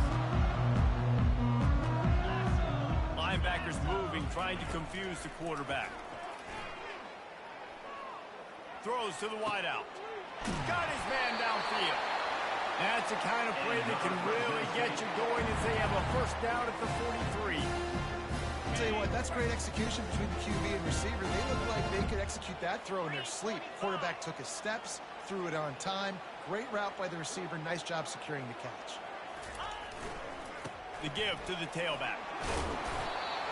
Linebackers moving, trying to confuse the quarterback. Throws to the wideout. Got his man downfield. That's the kind of play that can really get you going as they have a first down at the 43. I'll tell you what, that's great execution between the QB and receiver. They look like they could execute that throw in their sleep. Quarterback took his steps, threw it on time. Great route by the receiver. Nice job securing the catch. The give to the tailback.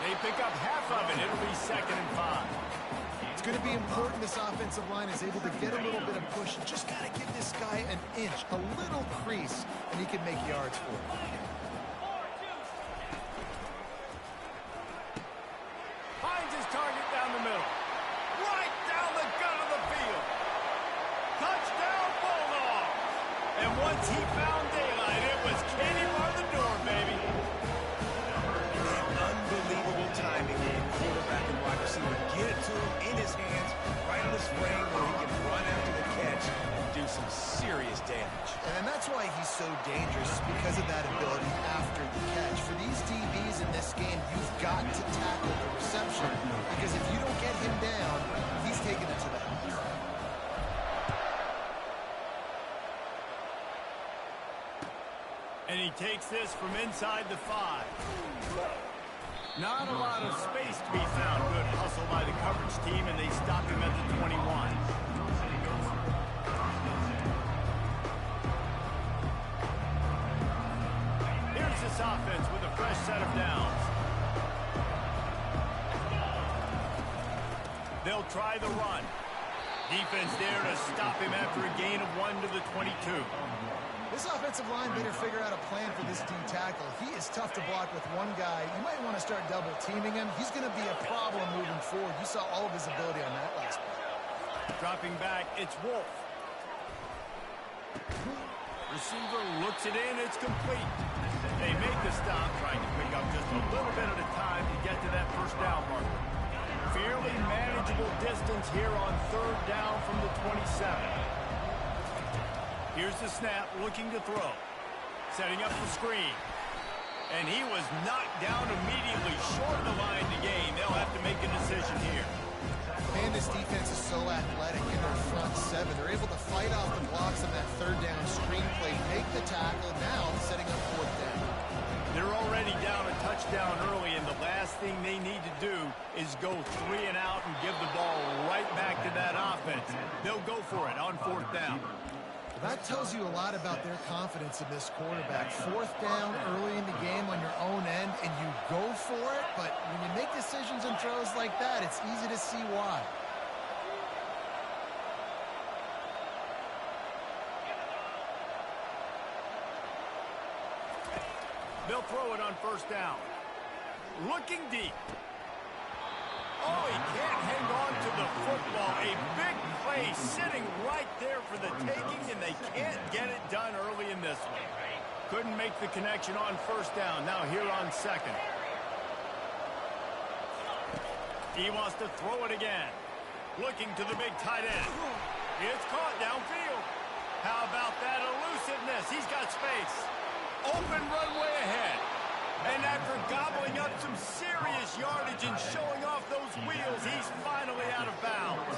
They pick up half of it. It'll be 2nd and 5. It's going to be important this offensive line is able to get a little bit of push. Just got to give this guy an inch, a little crease, and he can make yards for it. Finds his target down the middle. Right down the gut of the field. Touchdown, Bulldogs! And once he found daylight, it was Katie bar the door, baby. Unbelievable timing. The quarterback and wide receiver get it to him in his hands, right on his frame where he can run after the catch and do some serious damage. And that's why he's so dangerous, because of that ability after the catch. For these DBs in this game, you've got to tackle the reception, because if you don't get him down, he's taking it to the house. And he takes this from inside the 5. Not a lot of space to be found. Good hustle by the coverage team, and they stop him at the 21. Here's this offense with a fresh set of downs. They'll try the run. Defense there to stop him after a gain of 1 to the 22. This offensive line better figure out a plan for this D tackle. He is tough to block with one guy. You might want to start double teaming him. He's going to be a problem moving forward. You saw all of his ability on that last play. Dropping back, it's Wolf. Receiver looks it in, it's complete. They make the stop, trying to pick up just a little bit at a time to get to that first down marker. Fairly manageable distance here on 3rd down from the 27. Here's the snap, looking to throw. Setting up the screen. And he was knocked down immediately short of the line to gain. They'll have to make a decision here. Man, this defense is so athletic in their front 7. They're able to fight off the blocks on that 3rd down screen play, make the tackle, now setting up 4th down. They're already down a touchdown early, and the last thing they need to do is go 3 and out and give the ball right back to that offense. They'll go for it on 4th down. That tells you a lot about their confidence in this quarterback. 4th down early in the game on your own end, and you go for it, but when you make decisions and throws like that, it's easy to see why. They'll throw it on 1st down. Looking deep. Oh, he can't hang on to the football. A big play sitting right there for the taking, and they can't get it done early in this one. Couldn't make the connection on 1st down. Now here on 2nd. He wants to throw it again. Looking to the big tight end. It's caught downfield. How about that elusiveness? He's got space. Open runway ahead. And after gobbling up some serious yardage and showing off those wheels, he's finally out of bounds.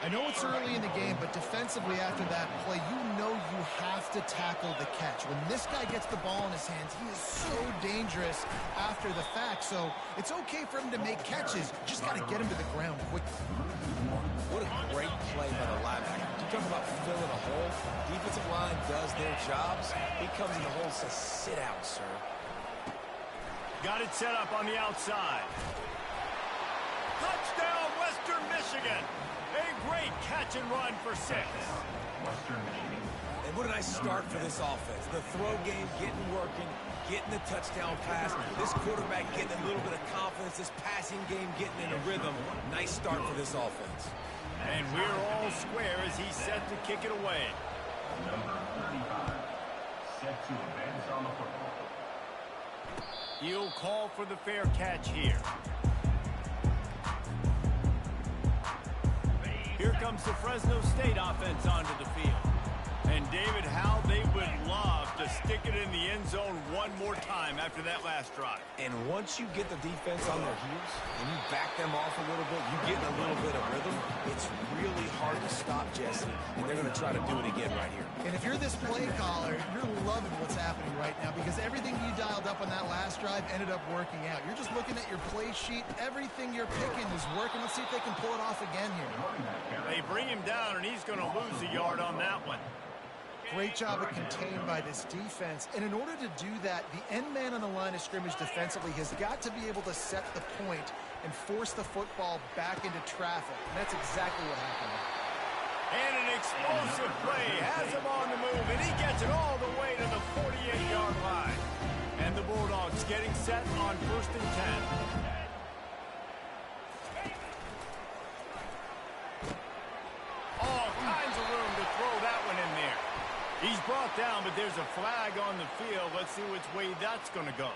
I know it's early in the game, but defensively after that play, you know you have to tackle the catch. When this guy gets the ball in his hands, he is so dangerous after the fact. So it's okay for him to make catches. You just got to get him to the ground quickly. What a great play by the linebacker. You talk about filling a hole. Defensive line does their jobs. He comes in the hole and says, sit out, sir. Got it set up on the outside. Touchdown, Western Michigan. A great catch and run for 6. Western Michigan. And what a nice start for this offense. The throw game getting working, getting the touchdown pass. This quarterback getting a little bit of confidence. This passing game getting in a rhythm. Nice start for this offense. And we're all square as he's set to kick it away. Number 35. Set to advance on the football. He'll call for the fair catch here. Here comes the Fresno State offense onto the field. And David, how they would love to stick it in the end zone one more time after that last drive. And once you get the defense on their heels and you back them off a little bit, you get a little bit of rhythm, it's really hard to stop, Jesse. And they're going to try to do it again right here. And if you're this play caller, you're loving what's happening right now because everything you dialed up on that last drive ended up working out. You're just looking at your play sheet. Everything you're picking is working. Let's see if they can pull it off again here. They bring him down, and he's going to lose a yard on that one. Great job of contained by this defense. And in order to do that, the end man on the line of scrimmage defensively has got to be able to set the point and force the football back into traffic. And that's exactly what happened. And an explosive play has him on the move, and he gets it all the way to the 48-yard line. And the Bulldogs getting set on 1st and 10. All kinds of room to throw that one in there. He's brought down, but there's a flag on the field. Let's see which way that's going to go.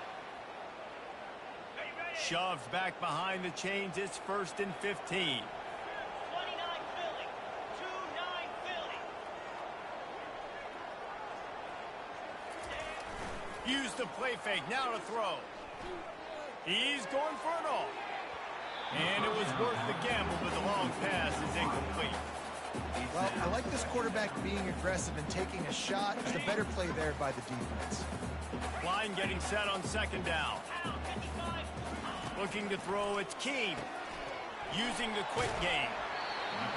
Shoved back behind the chains. It's 1st and 15. Use the play fake, now to throw. He's going for it all. And it was worth the gamble, but the long pass is incomplete. Well, I like this quarterback being aggressive and taking a shot. It's a better play there by the defense. Line getting set on 2nd down. Looking to throw, it's Keene. Using the quick game.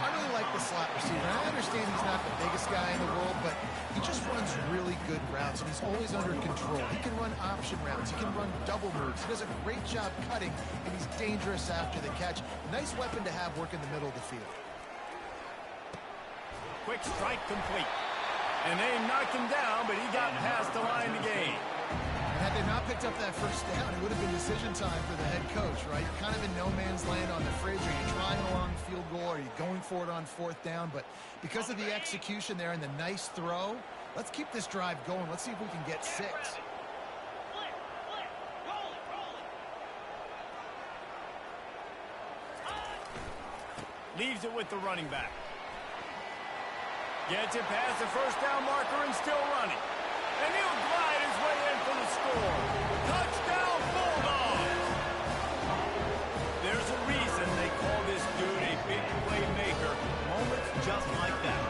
I really like the slot receiver. I understand he's not the biggest guy in the world, but he just runs really good routes, and he's always under control. He can run option routes. He can run double moves. He does a great job cutting, and he's dangerous after the catch. Nice weapon to have work in the middle of the field. Quick strike complete. And they knocked him down, but he got past the line to gain. And had they not picked up that first down, it would have been decision time for the head coach, right? You're kind of in no man's land on the fridge. Are you trying a long field goal? Are you going for it on 4th down? But because of the execution there and the nice throw, let's keep this drive going. Let's see if we can get 6. Leaves it with the running back. Gets it past the 1st down marker and still running. And he'll glide his way in for the score. Touchdown, Bulldogs! There's a reason they call this dude a big playmaker. Moments just like that.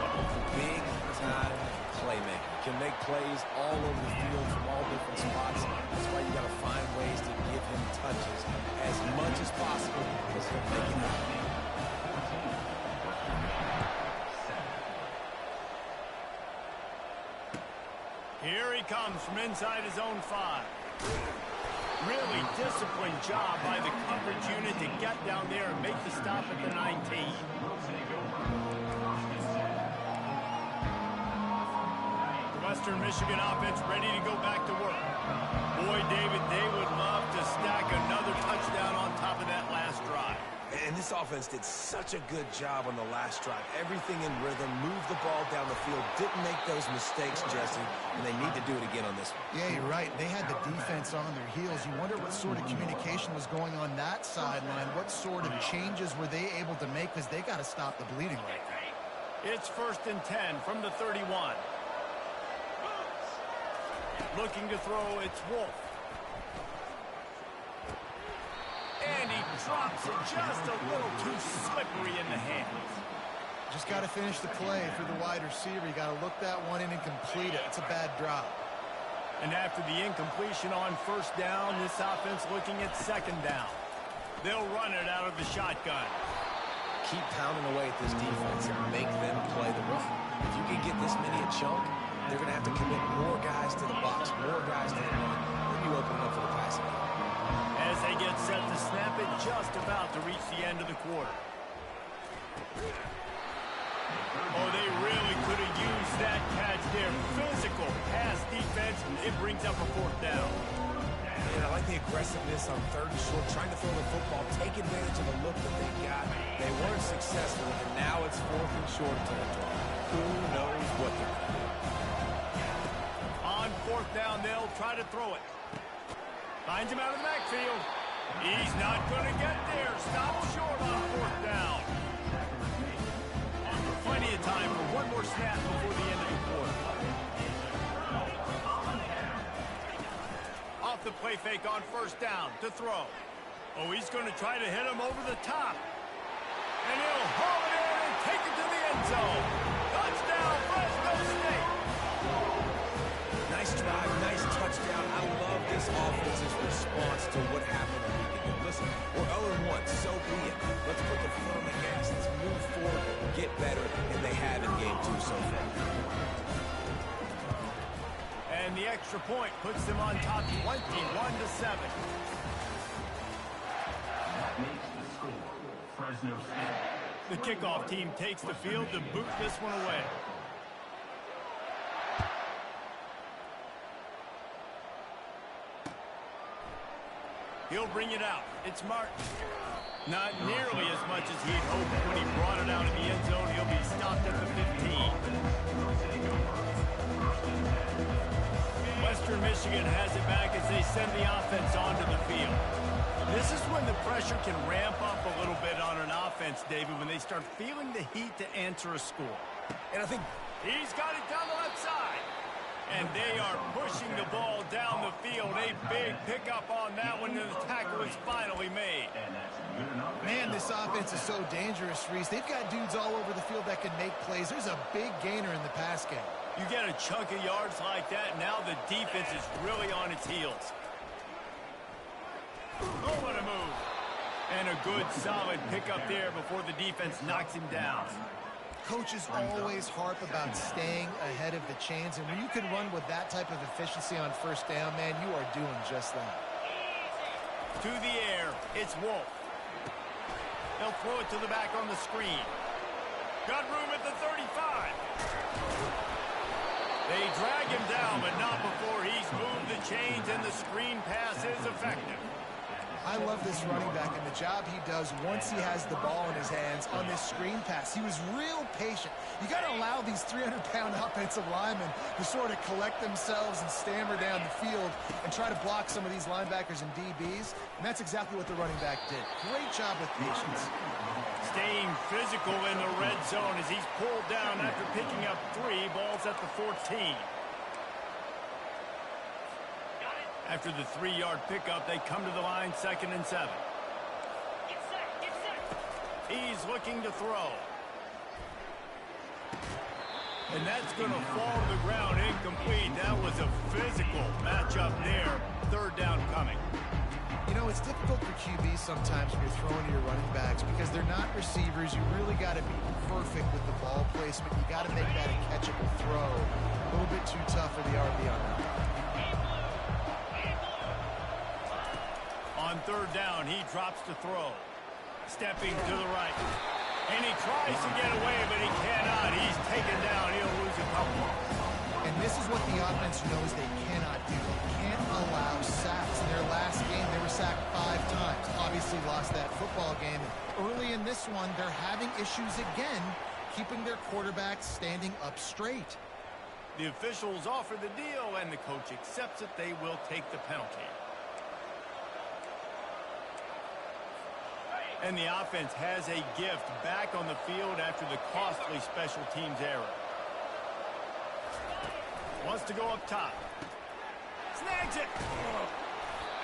Big time playmaker. Can make plays all over the field from all different spots. That's why you got to find ways to give him touches as much as possible because he'll make it happen. Here he comes from inside his own 5. Really disciplined job by the coverage unit to get down there and make the stop at the 19. The Western Michigan offense ready to go back to work. Boy, David, they would love to stack another touchdown on top of that last drive. And this offense did such a good job on the last drive. Everything in rhythm, moved the ball down the field, didn't make those mistakes, Jesse, and they need to do it again on this one. Yeah, you're right. They had the defense on their heels. You wonder what sort of communication was going on that sideline. What sort of changes were they able to make because they got to stop the bleeding right now. It's 1st and 10 from the 31. Looking to throw, it's Wolf. And he drops it just a little too slippery in the hands. Just got to finish the play for the wide receiver. You got to look that one in and complete it. It's a bad drop. And after the incompletion on first down, this offense looking at second down. They'll run it out of the shotgun. Keep pounding away at this defense and make them play the run. If you can get this many a chunk, they're going to have to commit more guys to the box, more guys to the run. Then you open up for the passing game. As they get set to snap it, just about to reach the end of the quarter. Oh, they really could have used that catch there. Physical pass defense. It brings up a fourth down. And I like the aggressiveness on third and short, trying to throw the football, take advantage of the look that they got. They weren't successful, and now it's fourth and short territory. Who knows what they're going to do? On fourth down, they'll try to throw it. Finds him out of the backfield. He's not going to get there. Stop short on fourth down. Plenty of time for one more snap before the end of the quarter. Off the play fake on first down to throw. Oh, he's going to try to hit him over the top. And he'll haul it in and take it to the end zone. Touchdown, Fresno State. Nice drive, nice touchdown. I love this offense's response to what happened a week ago. Listen, we're 0-1, so be it. Let's put the foot on the gas. Let's move forward, get better, and they have in game 2 so far. And the extra point puts them on top 21-7. That makes the score. Fresno State. The kickoff team takes the field to boot this one away. He'll bring it out. It's Martin. Not nearly as much as he'd hoped when he brought it out of the end zone. He'll be stopped at the 15. Western Michigan has it back as they send the offense onto the field. This is when the pressure can ramp up a little bit on an offense, David, when they start feeling the heat to answer a score. And I think he's got it down the left side. And they are pushing the ball down the field. A big pickup on that one, and the tackle is finally made. Man, this offense is so dangerous, Reese. They've got dudes all over the field that can make plays. There's a big gainer in the pass game. You get a chunk of yards like that, now the defense is really on its heels. Oh, what a move. And a good, solid pickup there before the defense knocks him down. Coaches always harp about staying ahead of the chains, and when you can run with that type of efficiency on first down, man, you are doing just that. To the air, it's Wolf. They'll throw it to the back on the screen. Got room at the 35. They drag him down, but not before he's moved the chains, and the screen pass is effective. I love this running back and the job he does once he has the ball in his hands on this screen pass. He was real patient. You got to allow these 300-pound offensive linemen to sort of collect themselves and stammer down the field and try to block some of these linebackers and DBs, and that's exactly what the running back did. Great job with patience. Staying physical in the red zone as he's pulled down after picking up 3 balls at the 14. After the 3-yard pickup, they come to the line, 2nd and 7. Get set. He's looking to throw. And that's going to fall to the ground incomplete. That was a physical matchup there. 3rd down coming. You know, it's difficult for QBs sometimes when you're throwing to your running backs because they're not receivers. You really got to be perfect with the ball placement. You got to make that a catchable throw. A little bit too tough for the RB on that. On 3rd down, he drops to throw. Stepping to the right. And he tries to get away, but he cannot. He's taken down. He'll lose a couple. And this is what the offense knows they cannot do. They can't allow sacks. In their last game, they were sacked 5 times. Obviously lost that football game. Early in this one, they're having issues again, keeping their quarterback standing up straight. The officials offer the deal, and the coach accepts it. They will take the penalty. And the offense has a gift back on the field after the costly special teams error. Wants to go up top. Snags it.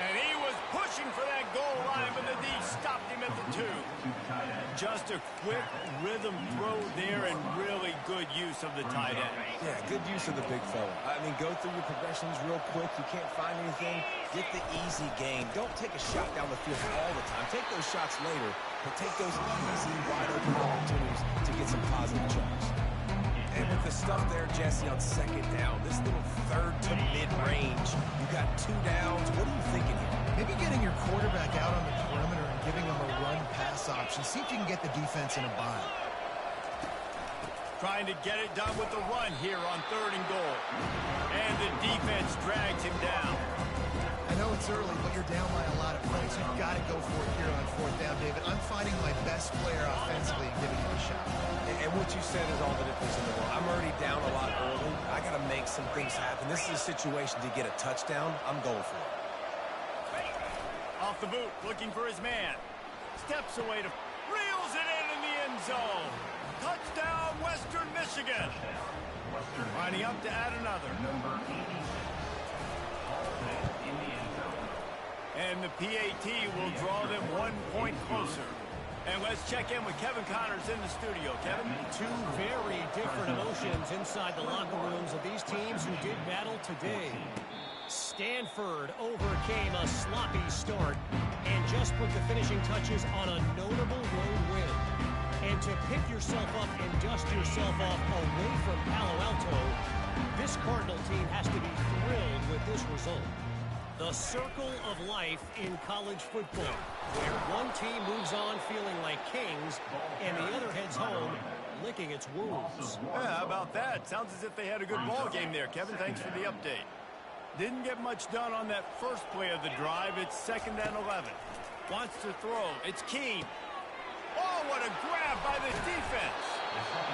And he was pushing for that goal line, but the D stopped him at the 2. Just a quick rhythm throw there, good use of the tight end. Yeah, good use of the big fella. I mean, go through your progressions real quick. You can't find anything. Get the easy gain. Don't take a shot down the field all the time. Take those shots later, but take those easy, wide-open opportunities to get some positive chunks. And with the stuff there, Jesse, on second down, this little third to mid-range, you got 2 downs. What are you thinking here? Maybe getting your quarterback out on the perimeter and giving him a run-pass option. See if you can get the defense in a bind. Trying to get it done with the run here on 3rd and goal. And the defense drags him down. I know it's early, but you're down by a lot of points. You've got to go for it here on 4th down, David. I'm finding my best player offensively and giving him a shot. And what you said is all the difference in the world. I'm already down a lot early. I got to make some things happen. This is a situation to get a touchdown. I'm going for it. Off the boot, looking for his man. Steps away to reels it in the end zone. Touchdown, Western Michigan. Lining up to add another. Number 80. In the end zone. And the PAT will draw them 1 point closer. And let's check in with Kevin Connors in the studio. Kevin? 2 very different emotions inside the locker rooms of these teams who did battle today. Stanford overcame a sloppy start and just put the finishing touches on a notable road win. And to pick yourself up and dust yourself off away from Palo Alto, this Cardinal team has to be thrilled with this result. The circle of life in college football, where one team moves on feeling like kings and the other heads home licking its wounds. Yeah, how about that? Sounds as if they had a good ball game there. Kevin, thanks for the update. Didn't get much done on that first play of the drive. It's 2nd and 11. Wants to throw. It's Keene. Oh, what a grab by the defense.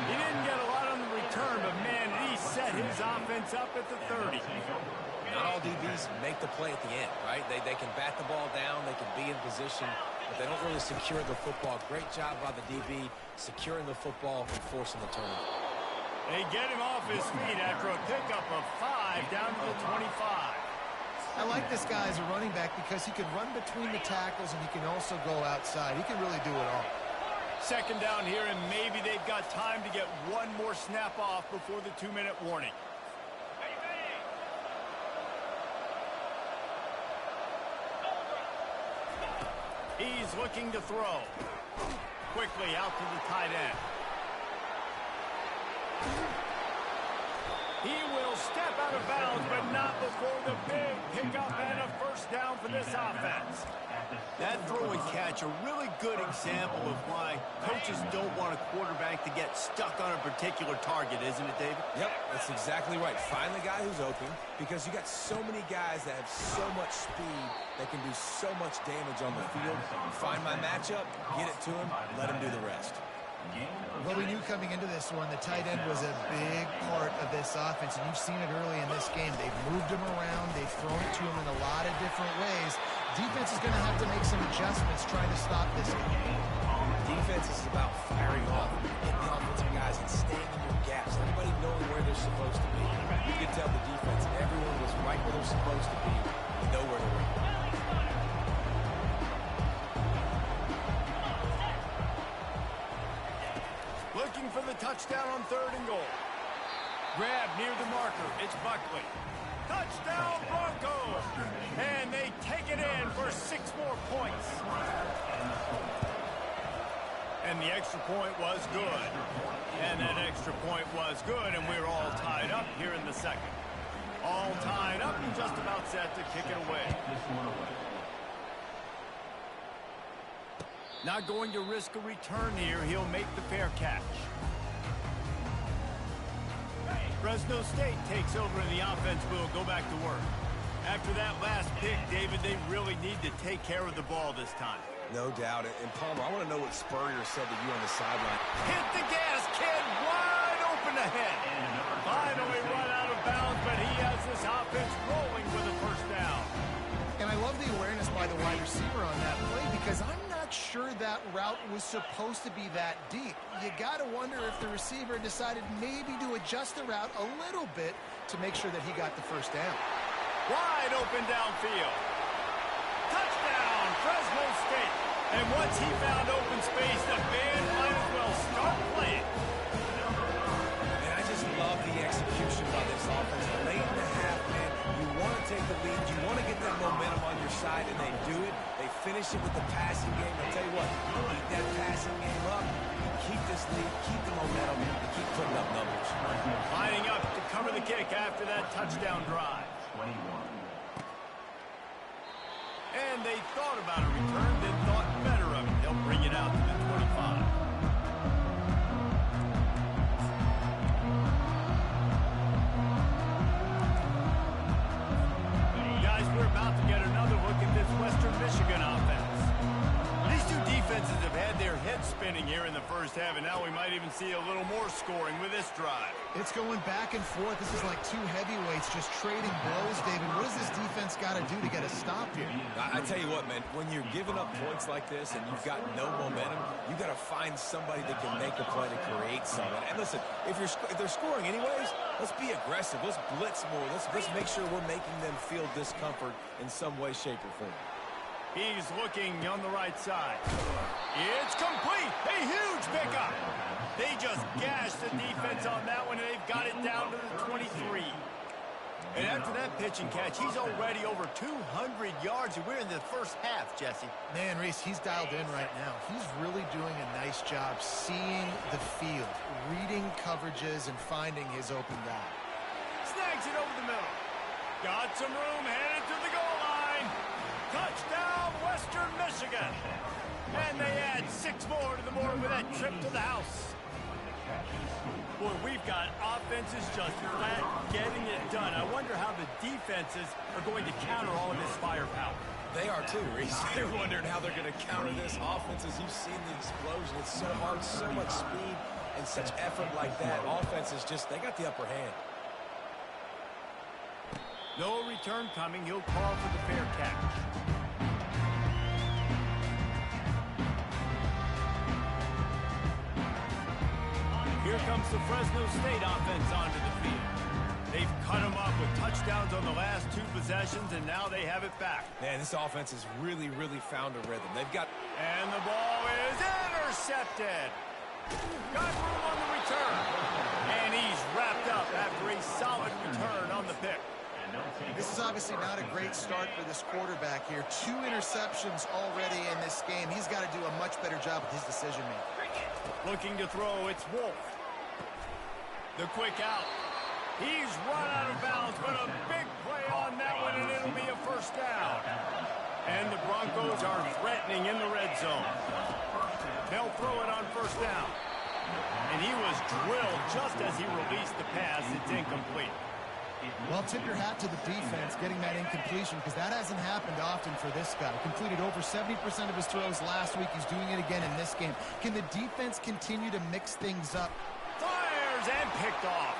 He didn't get a lot on the return, but, man, he set his offense up at the 30. Not all DBs make the play at the end, right? They can bat the ball down, they can be in position, but they don't really secure the football. Great job by the DB securing the football and forcing the turnover. They get him off his feet after a pickup of 5 down to the 25. I like this guy as a running back because he can run between the tackles and he can also go outside. He can really do it all. 2nd down here, and maybe they've got time to get one more snap off before the 2-minute warning. He's looking to throw. Quickly out to the tight end. He will step out of bounds, but not before the big pickup and a 1st down for this offense. That throw and catch, a really good example of why coaches don't want a quarterback to get stuck on a particular target, isn't it, David? Yep, that's exactly right. Find the guy who's open, because you got so many guys that have so much speed that can do so much damage on the field. Find my matchup, get it to him, let him do the rest. Well, we knew coming into this one, the tight end was a big part of this offense, and you've seen it early in this game. They've moved him around. They've thrown it to him in a lot of different ways. Defense is going to have to make some adjustments trying to stop this game. Defense is about firing off, hitting the offensive guys, and staying in your gaps. Everybody knowing where they're supposed to be. You can tell the defense, everyone was right where they're supposed to be. You know where to run. Looking for the touchdown on 3rd and goal. Grab near the marker. It's Buckley. Touchdown Broncos! And they take it in for 6 more points. And the extra point was good. And that extra point was good, and we're all tied up here in the 2nd. All tied up and just about set to kick it away. Not going to risk a return here. He'll make the fair catch. Fresno State takes over and the offense will go back to work. After that last pick, David, they really need to take care of the ball this time. No doubt. And Palmer, I want to know what Spurrier said to you on the sideline. Hit the gas, kid. Wide open ahead. Finally run out of bounds, but he has this offense rolling with a 1st down. And I love the awareness by the wide receiver on that play because I'm not sure that route was supposed to be that deep. You got to wonder if the receiver decided maybe to adjust the route a little bit to make sure that he got the 1st down. Wide open downfield. Touchdown, Fresno State. And once he found open space, the band might as well start playing. finish it with the passing game. I'll tell you what, you keep that passing game up, you keep this lead, keep the momentum, and keep putting up numbers. Lining up to cover the kick after that touchdown drive. 21. And they thought about a return, then thought better of it. They'll bring it out to the 25. Guys, we're about to get another look at this Western Michigan offense. These two defenses have had their heads spinning here in the first half, and now we might even see a little more scoring with this drive. It's going back and forth. This is like two heavyweights just trading blows, David. What does this defense got to do to get a stop here? I tell you what, man, when you're giving up points like this and you've got no momentum, you got to find somebody that can make a play to create something. And listen, if they're scoring anyways, let's be aggressive. Let's blitz more. Let's make sure we're making them feel discomfort in some way, shape, or form. He's looking on the right side. It's complete. A huge pickup. They just gashed the defense on that one, and they've got it down to the 23. And after that pitch and catch, he's already over 200 yards, and we're in the first half, Jesse. Man, Reese, he's dialed in right now. He's really doing a nice job seeing the field, reading coverages, and finding his open guy. Snags it over the middle. Got some room, headed to the goal line. Touchdown, Western Michigan. And they add 6 more to the board with that trip to the house. Boy, we've got offenses just flat getting it done. I wonder how the defenses are going to counter all of this firepower. They are too, Reese. They're wondering how they're going to counter this offense. As you've seen the explosion, it's so hard, so much speed, and such effort like that. Offenses just, they got the upper hand. No return coming. He'll call for the fair catch. Here comes the Fresno State offense onto the field. They've cut them up with touchdowns on the last 2 possessions, and now they have it back. Man, this offense has really, really found a rhythm. They've got... And the ball is intercepted. Got room on the return. And he's wrapped up after a solid return on the pick. This is obviously not a great start for this quarterback here. 2 interceptions already in this game. He's got to do a much better job with his decision-making. Looking to throw, it's Wolf. The quick out. He's run out of bounds, but a big play on that one, and it'll be a first down. And the Broncos are threatening in the red zone. They'll throw it on first down. And he was drilled just as he released the pass. It's incomplete. Well, tip your hat to the defense getting that incompletion, because that hasn't happened often for this guy. Completed over 70% of his throws last week. He's doing it again in this game. Can the defense continue to mix things up? Fires and picked off.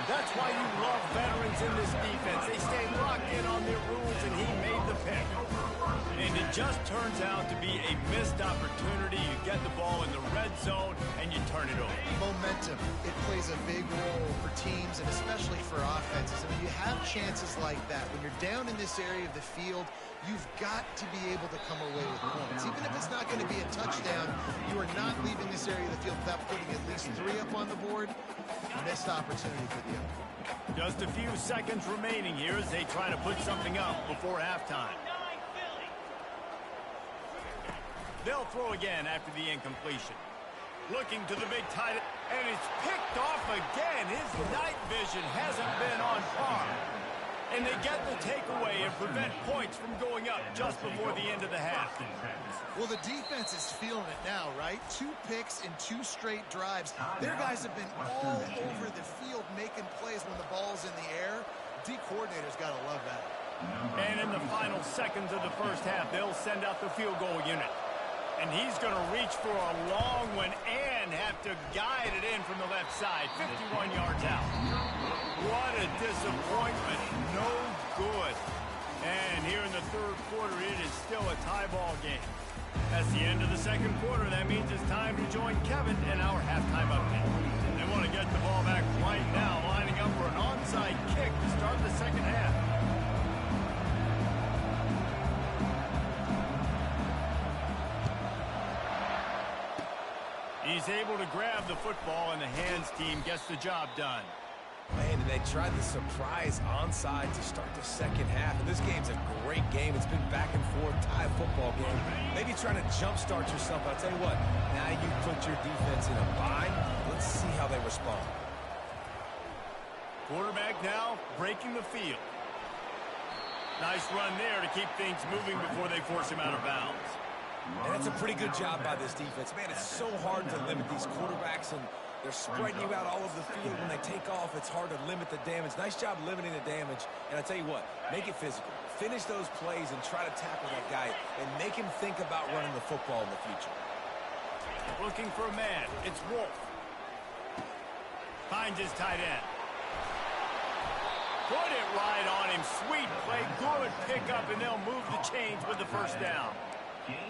That's why you love veterans in this defense. They stay locked in on their rules, and he made the pick. And it just turns out to be a missed opportunity. You get the ball in the red zone, and you turn it over. Momentum. It plays a big role for teams, and especially for offenses. I mean, you have chances like that. When you're down in this area of the field, you've got to be able to come away with points. Even if it's not going to be a touchdown, you are not leaving this area of the field without putting at least 3 up on the board. Missed opportunity for the other. Just a few seconds remaining here as they try to put something up before halftime. They'll throw again after the incompletion. Looking to the big tight end, and it's picked off again. His night vision hasn't been on par. And they get the takeaway and prevent points from going up just before the end of the half. Well, the defense is feeling it now, right? 2 picks in 2 straight drives. Their guys have been all over the field making plays when the ball's in the air. D coordinator's got to love that. And in the final seconds of the first half, they'll send out the field goal unit. And he's going to reach for a long one and have to guide it in from the left side. 51 yards out. What a disappointment. No good. And here in the third quarter, it is still a tie ball game. That's the end of the second quarter. That means it's time to join Kevin in our halftime update. They want to get the ball back right now, lining up for an onside kick to start the second half. He's able to grab the football, and the hands team gets the job done. Man, and they tried the surprise onside to start the second half. And this game's a great game. It's been back and forth, tie football game. Maybe trying to jumpstart yourself. I'll tell you what, now you put your defense in a bind. Let's see how they respond. Quarterback now breaking the field. Nice run there to keep things moving before they force him out of bounds. And that's a pretty good job by this defense. Man, it's so hard to limit these quarterbacks, and they're spreading you out all over the field. When they take off, it's hard to limit the damage. Nice job limiting the damage. And I tell you what, make it physical. Finish those plays and try to tackle that guy and make him think about running the football in the future. Looking for a man. It's Wolf. Finds his tight end. Put it right on him. Sweet play. Good pickup, and they'll move the chains with the first down.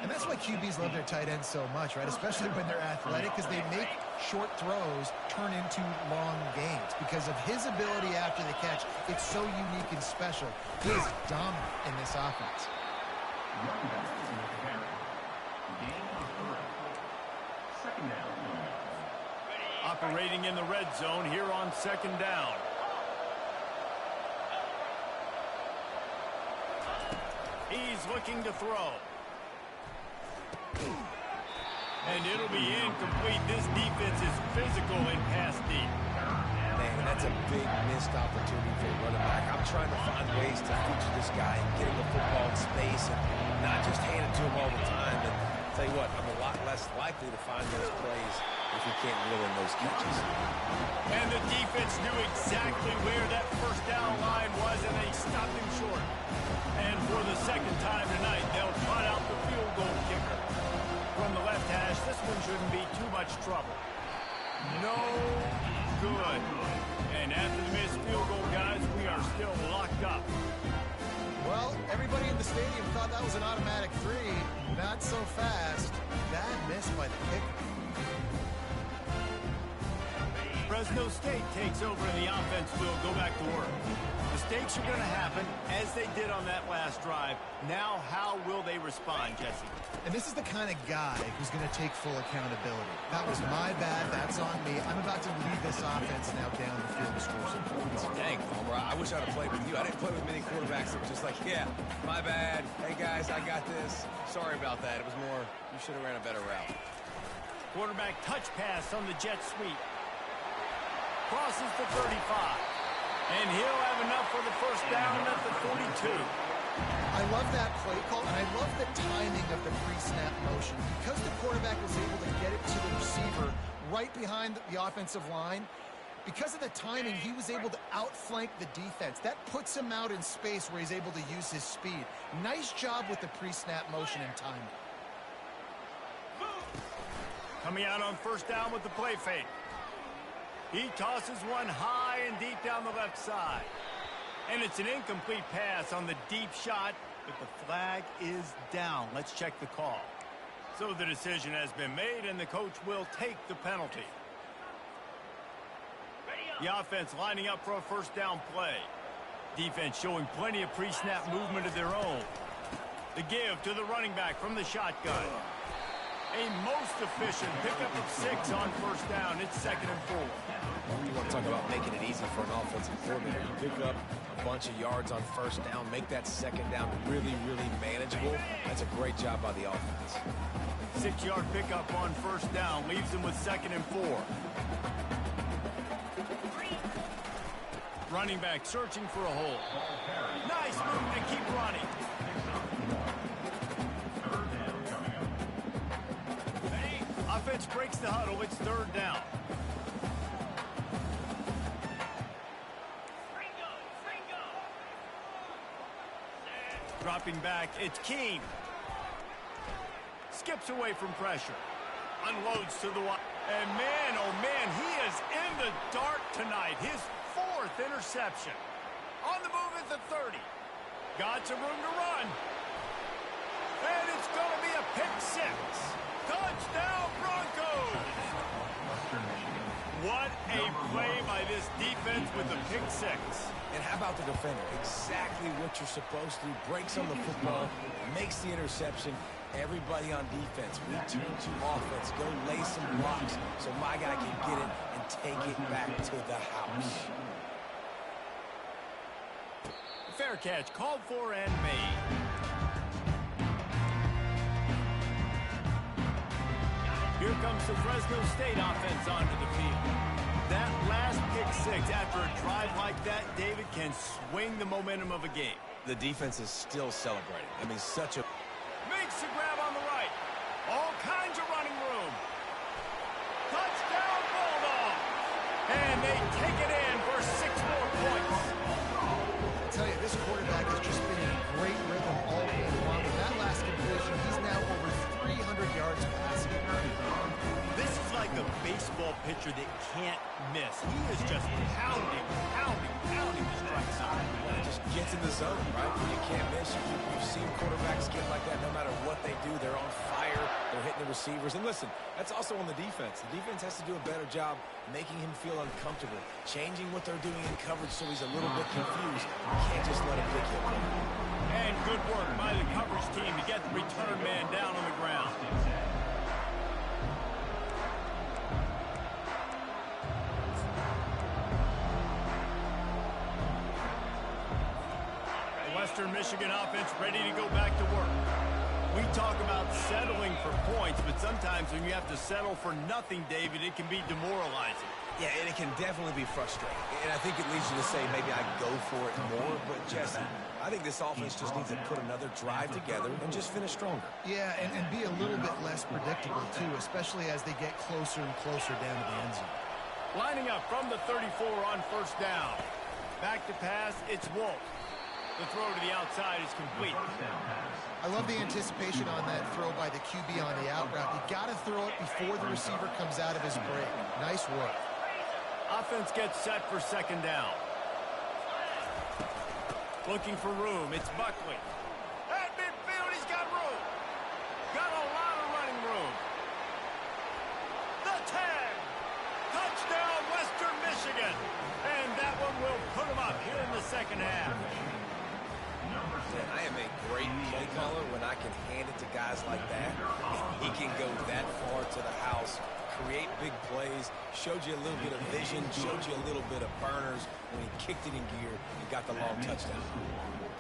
And that's why QBs love their tight ends so much, right? Especially when they're athletic, because they make short throws turn into long gains. Because of his ability after the catch, it's so unique and special. He is dominant in this offense. Operating in the red zone here on second down. He's looking to throw. And it'll be incomplete. This defense is physical and pass deep. Man, that's a big missed opportunity for a running back. I'm trying to find ways to feature this guy and get him the football in space and not just hand it to him all the time. And I'll tell you what, I'm a lot less likely to find those plays if he can't reel in those catches. And the defense knew exactly where that first down line was, and they stopped him short. And for the second time tonight, they'll punt out the field goal kicker. From the left hash, this one shouldn't be too much trouble. No good. And after the missed field goal, guys, we are still locked up. Well, everybody in the stadium thought that was an automatic 3. Not so fast. Bad miss by the kicker. Fresno State takes over and the offense will go back to work. Mistakes are going to happen, as they did on that last drive. Now, how will they respond, Jesse? And this is the kind of guy who's going to take full accountability. That was my bad. That's on me. I'm about to lead this offense now down the field to score some points. Dang, Homer, I wish I'd have played with you. I didn't play with many quarterbacks that were just like, yeah, my bad. Hey, guys, I got this. Sorry about that. It was more, you should have ran a better route. Quarterback touch pass on the jet sweep. Crosses the 35. And he'll have enough for the first down at the 42. I love that play call, and I love the timing of the pre-snap motion. Because the quarterback was able to get it to the receiver right behind the offensive line, because of the timing, he was able to outflank the defense. That puts him out in space where he's able to use his speed. Nice job with the pre-snap motion and timing. Coming out on first down with the play fake. He tosses one high and deep down the left side. And it's an incomplete pass on the deep shot, but the flag is down. Let's check the call. So the decision has been made, and the coach will take the penalty. The offense lining up for a first down play. Defense showing plenty of pre-snap movement of their own. The give to the running back from the shotgun. A most efficient pickup of 6 on first down. It's 2nd and 4. You want to talk about making it easy for an offensive coordinator. You pick up a bunch of yards on first down, make that second down really, really manageable. That's a great job by the offense. 6-yard pickup on first down leaves them with 2nd and 4. Running back searching for a hole. Nice move to keep running. Offense breaks the huddle. It's 3rd down. Dropping back, it's Keene. Skips away from pressure. Unloads to the wide. And man, oh man, he is in the dark tonight. His 4th interception. On the move at the 30. Got some room to run. And it's going to be a pick 6. Touchdown, Broncos! What a play by this defense with the pick 6. And how about the defender? Exactly what you're supposed to do. Breaks on the football, makes the interception. Everybody on defense, return to offense. Go lay some blocks so my guy can get it and take it back to the house. Fair catch, called for and made. Here comes the Fresno State offense onto the field. That last pick six after a drive like that, David, can swing the momentum of a game. The defense is still celebrating. I mean, such a... Makes the grab on the right. All kinds of running room. Touchdown, Bulldogs! And they take it in for 6 more points. I tell you, this quarterback has just been in great rhythm all game long. With that last completion, he's now over 300 yards passing. This is like a baseball pitcher that can't miss. He is just pounding the strike zone. It just gets in the zone, right? When you can't miss. You've seen quarterbacks get like that no matter what they do. They're on fire. They're hitting the receivers. And listen, that's also on the defense. The defense has to do a better job making him feel uncomfortable, changing what they're doing in coverage so he's a little bit confused. You can't just let him pick you up. And good work by the coverage team to get the return man down on the ground. Western Michigan offense ready to go back to work. We talk about settling for points, but sometimes when you have to settle for nothing, David, it can be demoralizing. Yeah, and it can definitely be frustrating. And I think it leads you to say maybe I go for it more. But, Jesse, I think this offense just needs to put another drive together and just finish stronger. Yeah, and be a little bit less predictable, too, especially as they get closer and closer down to the end zone. Lining up from the 34 on first down. Back to pass, it's Wolf. The throw to the outside is complete. I love the anticipation on that throw by the QB on the out route. You got to throw it before the receiver comes out of his break. Nice work. Offense gets set for second down. Looking for room. It's Buckley. At midfield, he's got room. Got a lot of running room. The 10. Touchdown, Western Michigan. And that one will put him up here in the second half. I am a great play caller when I can hand it to guys like that. He can go that far to the house, create big plays, showed you a little bit of vision, showed you a little bit of burners when he kicked it in gear and got the long touchdown.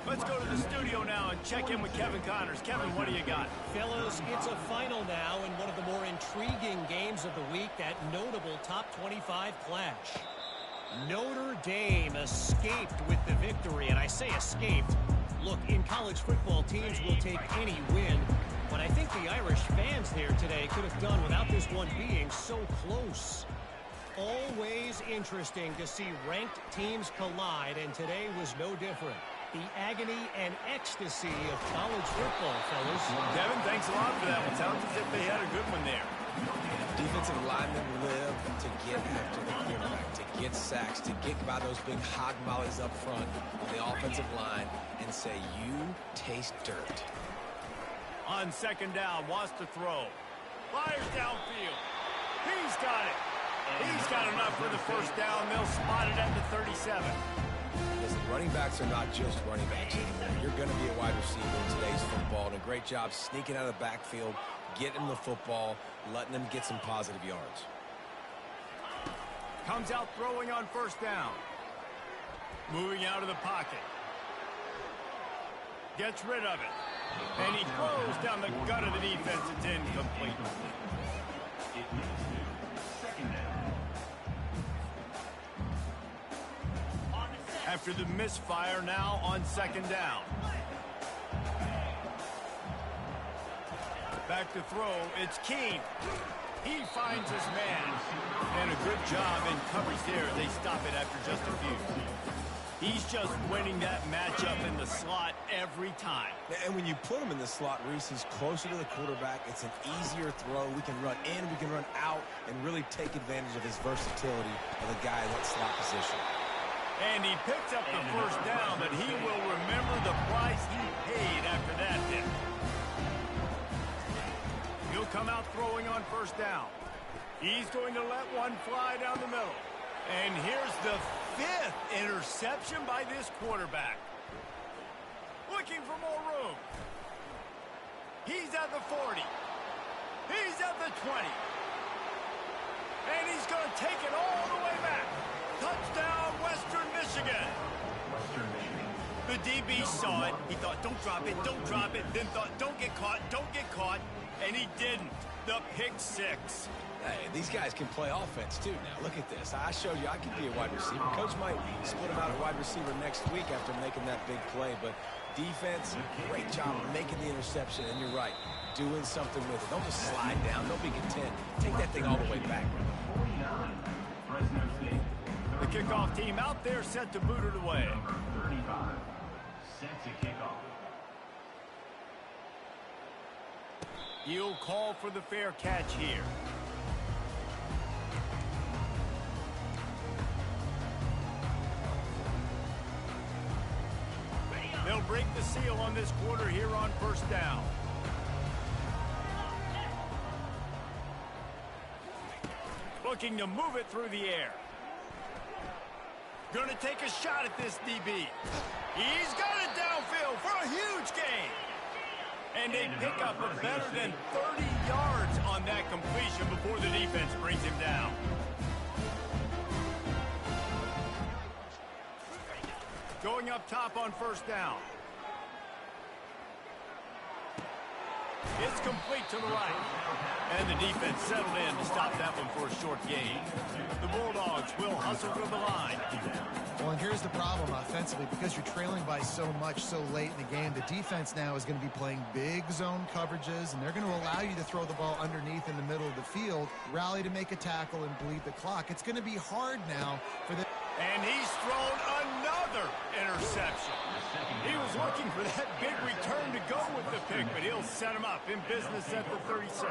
Let's go to the studio now and check in with Kevin Connors. Kevin, what do you got? Fellas, it's a final now in one of the more intriguing games of the week, that notable top 25 clash. Notre Dame escaped with the victory, and I say escaped. Look, in college football, teams will take any win, but I think the Irish fans there today could have done without this one being so close. Always interesting to see ranked teams collide, and today was no different. The agony and ecstasy of college football, fellas. Kevin, thanks a lot for that one. Sounds as if they had a good one there. Defensive linemen live to get after the quarterback, to get sacks, to get by those big hog mollies up front on the offensive line and say, you taste dirt. On second down, wants to throw. Fires downfield. He's got it. He's got enough for the first down. They'll spot it at the 37. Listen, running backs are not just running backs anymore. You're going to be a wide receiver in today's football, and a great job sneaking out of the backfield, getting the football, letting them get some positive yards. Comes out throwing on first down. Moving out of the pocket. Gets rid of it. And he throws down the gut of the defense. It's incomplete. After the misfire, now on second down. Back to throw, it's Keene. He finds his man. And a good job in coverage there. They stop it after just a few. He's just winning that matchup in the slot every time. And when you put him in the slot, Reese, he's closer to the quarterback. It's an easier throw. We can run in, we can run out, and really take advantage of his versatility of the guy in that slot position. And he picks up the first down, but he will remember the price he paid after that hit. He'll come out throwing on first down. He's going to let one fly down the middle. And here's the 5th interception by this quarterback. Looking for more room. He's at the 40. He's at the 20. And he's going to take it all the way back. Touchdown, Western Michigan. Western Michigan. The DB saw it. He thought, don't drop it, then thought, don't get caught, and he didn't. The pick six. Hey, these guys can play offense, too. Now, look at this. I showed you I can be a wide receiver. Coach might split him out at wide receiver next week after making that big play, but defense, great job making the interception, and you're right, doing something with it. Don't just slide down. Don't be content. Take that thing all the way back. 49, Fresno State. The kickoff team out there set to boot it away. Number 35, set to kick off. He'll call for the fair catch here. They'll break the seal on this quarter here on first down. Looking to move it through the air. Going to take a shot at this DB. He's got it downfield for a huge gain. And they pick up a better than 30 yards on that completion before the defense brings him down. Going up top on first down. It's complete to the right. And the defense settled in to stop that one for a short gain. The Bulldogs will hustle to the line. Well, and here's the problem offensively. Because you're trailing by so much so late in the game, the defense now is going to be playing big zone coverages, and they're going to allow you to throw the ball underneath in the middle of the field, rally to make a tackle, and bleed the clock. It's going to be hard now for the... And he's thrown another interception. He was looking for that big return to go with the pick, but he'll set him up in business at the 36.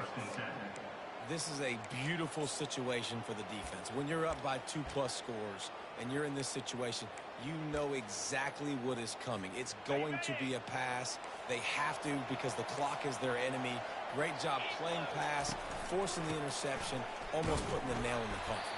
This is a beautiful situation for the defense. When you're up by 2+ scores and you're in this situation, you know exactly what is coming. It's going to be a pass. They have to because the clock is their enemy. Great job playing pass, forcing the interception, almost putting the nail in the coffin.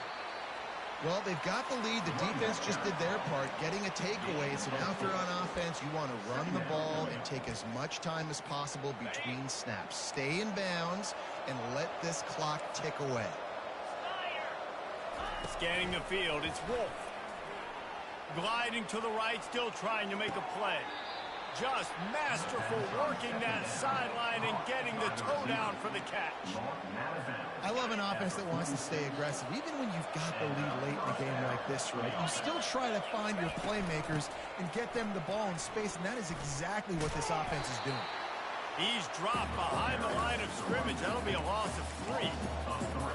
Well, they've got the lead. The defense just did their part, getting a takeaway. So now if you're on offense, you want to run the ball and take as much time as possible between snaps. Stay in bounds and let this clock tick away. Scanning the field, it's Wolf. Gliding to the right, still trying to make a play. Just masterful working that sideline and getting the toe down for the catch. I love an offense that wants to stay aggressive. Even when you've got the lead late in the game like this, right, you still try to find your playmakers and get them the ball in space, and that is exactly what this offense is doing. He's dropped behind the line of scrimmage. That'll be a loss of 3.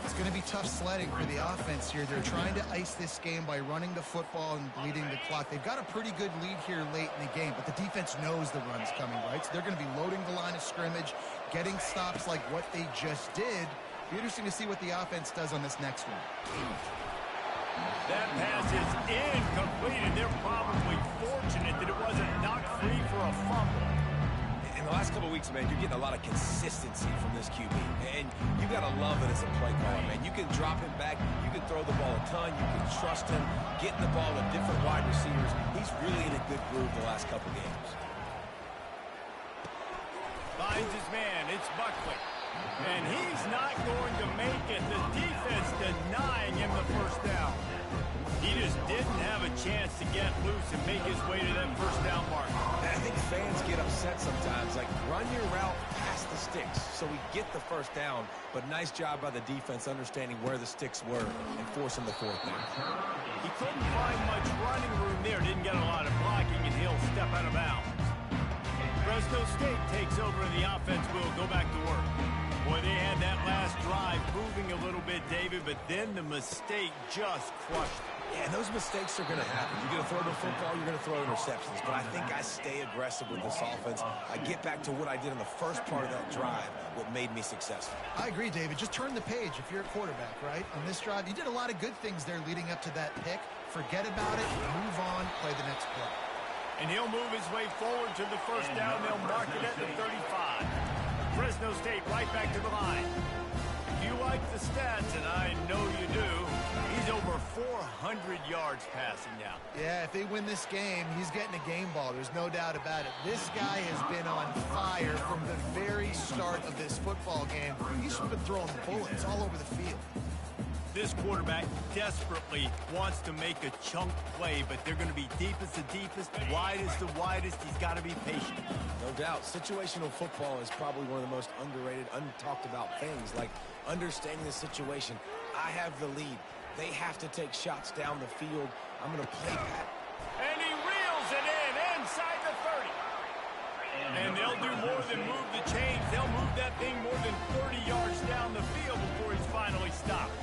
It's going to be tough sledding for the offense here. They're trying to ice this game by running the football and bleeding the clock. They've got a pretty good lead here late in the game, but the defense knows the run's coming, right? So they're going to be loading the line of scrimmage, getting stops like what they just did. It'll be interesting to see what the offense does on this next one. That pass is incomplete, and they're probably fortunate that it wasn't knocked free for a fumble. In the last couple of weeks, man, you're getting a lot of consistency from this QB. And you got to love it as a play caller, man. You can drop him back. You can throw the ball a ton. You can trust him, getting the ball to different wide receivers. He's really in a good groove the last couple games. Finds his man. It's Buckley. And he's not going to make it. The defense denying him the first down. He just didn't have a chance to get loose and make his way to that first down mark. And I think fans get upset sometimes. Like, run your route past the sticks so we get the first down. But nice job by the defense understanding where the sticks were and forcing the fourth down. He couldn't find much running room there. Didn't get a lot of blocking, and he'll step out of bounds. Fresno State takes over, and the offense will go back to work. Boy, they had that last drive moving a little bit, David, but then the mistake just crushed it. Yeah, and those mistakes are going to happen. You're going to throw the football, you're going to throw interceptions. But I think I stay aggressive with this offense. I get back to what I did in the first part of that drive, what made me successful. I agree, David. Just turn the page if you're a quarterback, right? On this drive, you did a lot of good things there leading up to that pick. Forget about it, move on, play the next play. And he'll move his way forward to the first down. They'll mark it at the 35. Fresno State right back to the line. If you like the stats, and I know you do, he's over 400 yards passing now. Yeah, if they win this game, he's getting a game ball. There's no doubt about it. This guy has been on fire from the very start of this football game. He's been throwing bullets all over the field. This quarterback desperately wants to make a chunk play, but they're going to be deep as the deepest, wide as the widest. He's got to be patient. No doubt. Situational football is probably one of the most underrated, untalked about things, like understanding the situation. I have the lead. They have to take shots down the field. I'm going to play pat. And he reels it in inside the 30. And they'll do more than move the chains. They'll move that thing more than 30 yards down the field before he's finally stopped.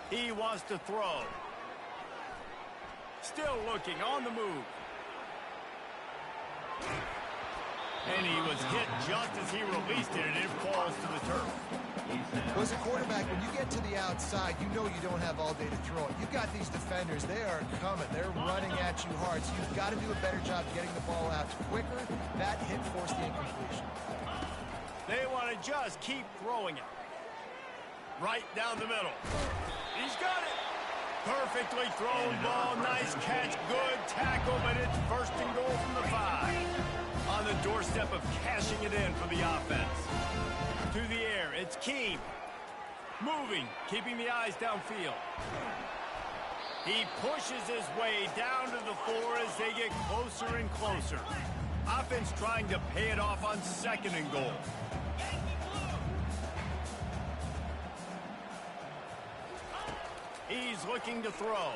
He wants to throw. Still looking on the move. And he was hit just as he released it, and it falls to the turf. Well, as a quarterback, when you get to the outside, you know you don't have all day to throw it. You've got these defenders. They are coming. They're running at you hard, so you've got to do a better job getting the ball out quicker. That hit forced the incompletion. They want to just keep throwing it. Right down the middle. He's got it. Perfectly thrown ball. Nice catch. Good tackle, but it's first and goal from the 5. On the doorstep of cashing it in for the offense. To the air, it's Keem. Moving, keeping the eyes downfield. He pushes his way down to the 4 as they get closer and closer. Offense trying to pay it off on second and goal. He's looking to throw.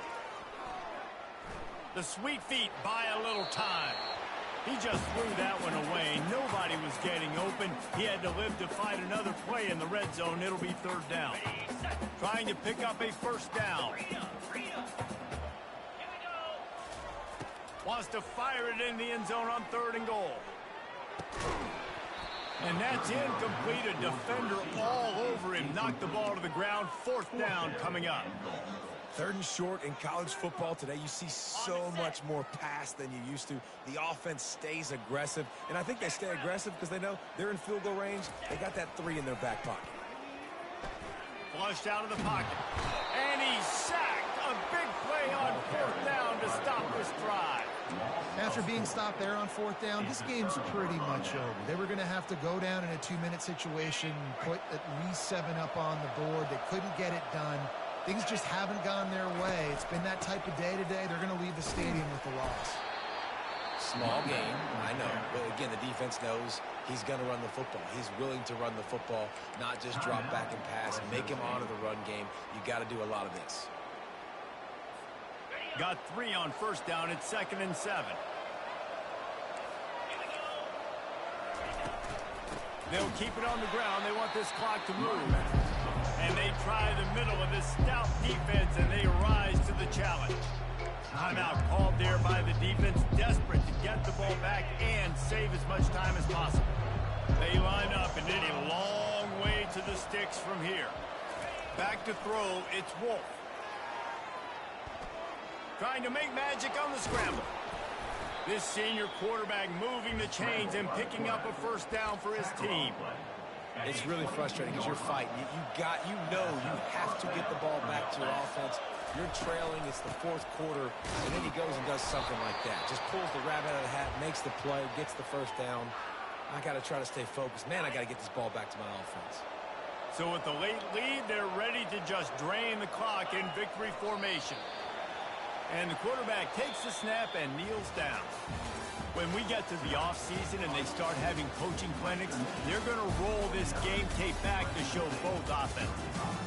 The sweet feet buy a little time. He just threw that one away. Nobody was getting open. He had to live to fight another play in the red zone. It'll be third down. Trying to pick up a first down. Wants to fire it in the end zone on third and goal. And that's incomplete. A defender all over him. Knocked the ball to the ground. Fourth down coming up. Third and short in college football today. You see so much more pass than you used to. The offense stays aggressive, and I think they stay aggressive because they know they're in field goal range. They got that 3 in their back pocket. Flushed out of the pocket. And he's sacked. A big play on fourth down to stop this drive. After being stopped there on fourth down, this game's pretty much over. They were going to have to go down in a 2-minute situation, put at least 7 up on the board. They couldn't get it done. Things just haven't gone their way. It's been that type of day today. They're going to leave the stadium with the loss. Small game, I know. But again, the defense knows he's going to run the football. He's willing to run the football, not just drop back and pass, make him honor the run game. You got to do a lot of this. Got 3 on first down. It's 2nd and 7. They'll keep it on the ground. They want this clock to move. And they try the middle of this stout defense, and they rise to the challenge. Timeout called there by the defense, desperate to get the ball back and save as much time as possible. They line up, and it's a long way to the sticks from here. Back to throw, it's Wolf. Trying to make magic on the scramble. This senior quarterback moving the chains and picking up a first down for his team. It's really frustrating because you're fighting. You know you have to get the ball back to your offense. You're trailing. It's the 4th quarter, and then he goes and does something like that. Just pulls the rabbit out of the hat, makes the play, gets the first down. I got to try to stay focused. Man, I got to get this ball back to my offense. So with the late lead, they're ready to just drain the clock in victory formation. And the quarterback takes the snap and kneels down. When we get to the offseason and they start having coaching clinics, they're going to roll this game tape back to show both offenses.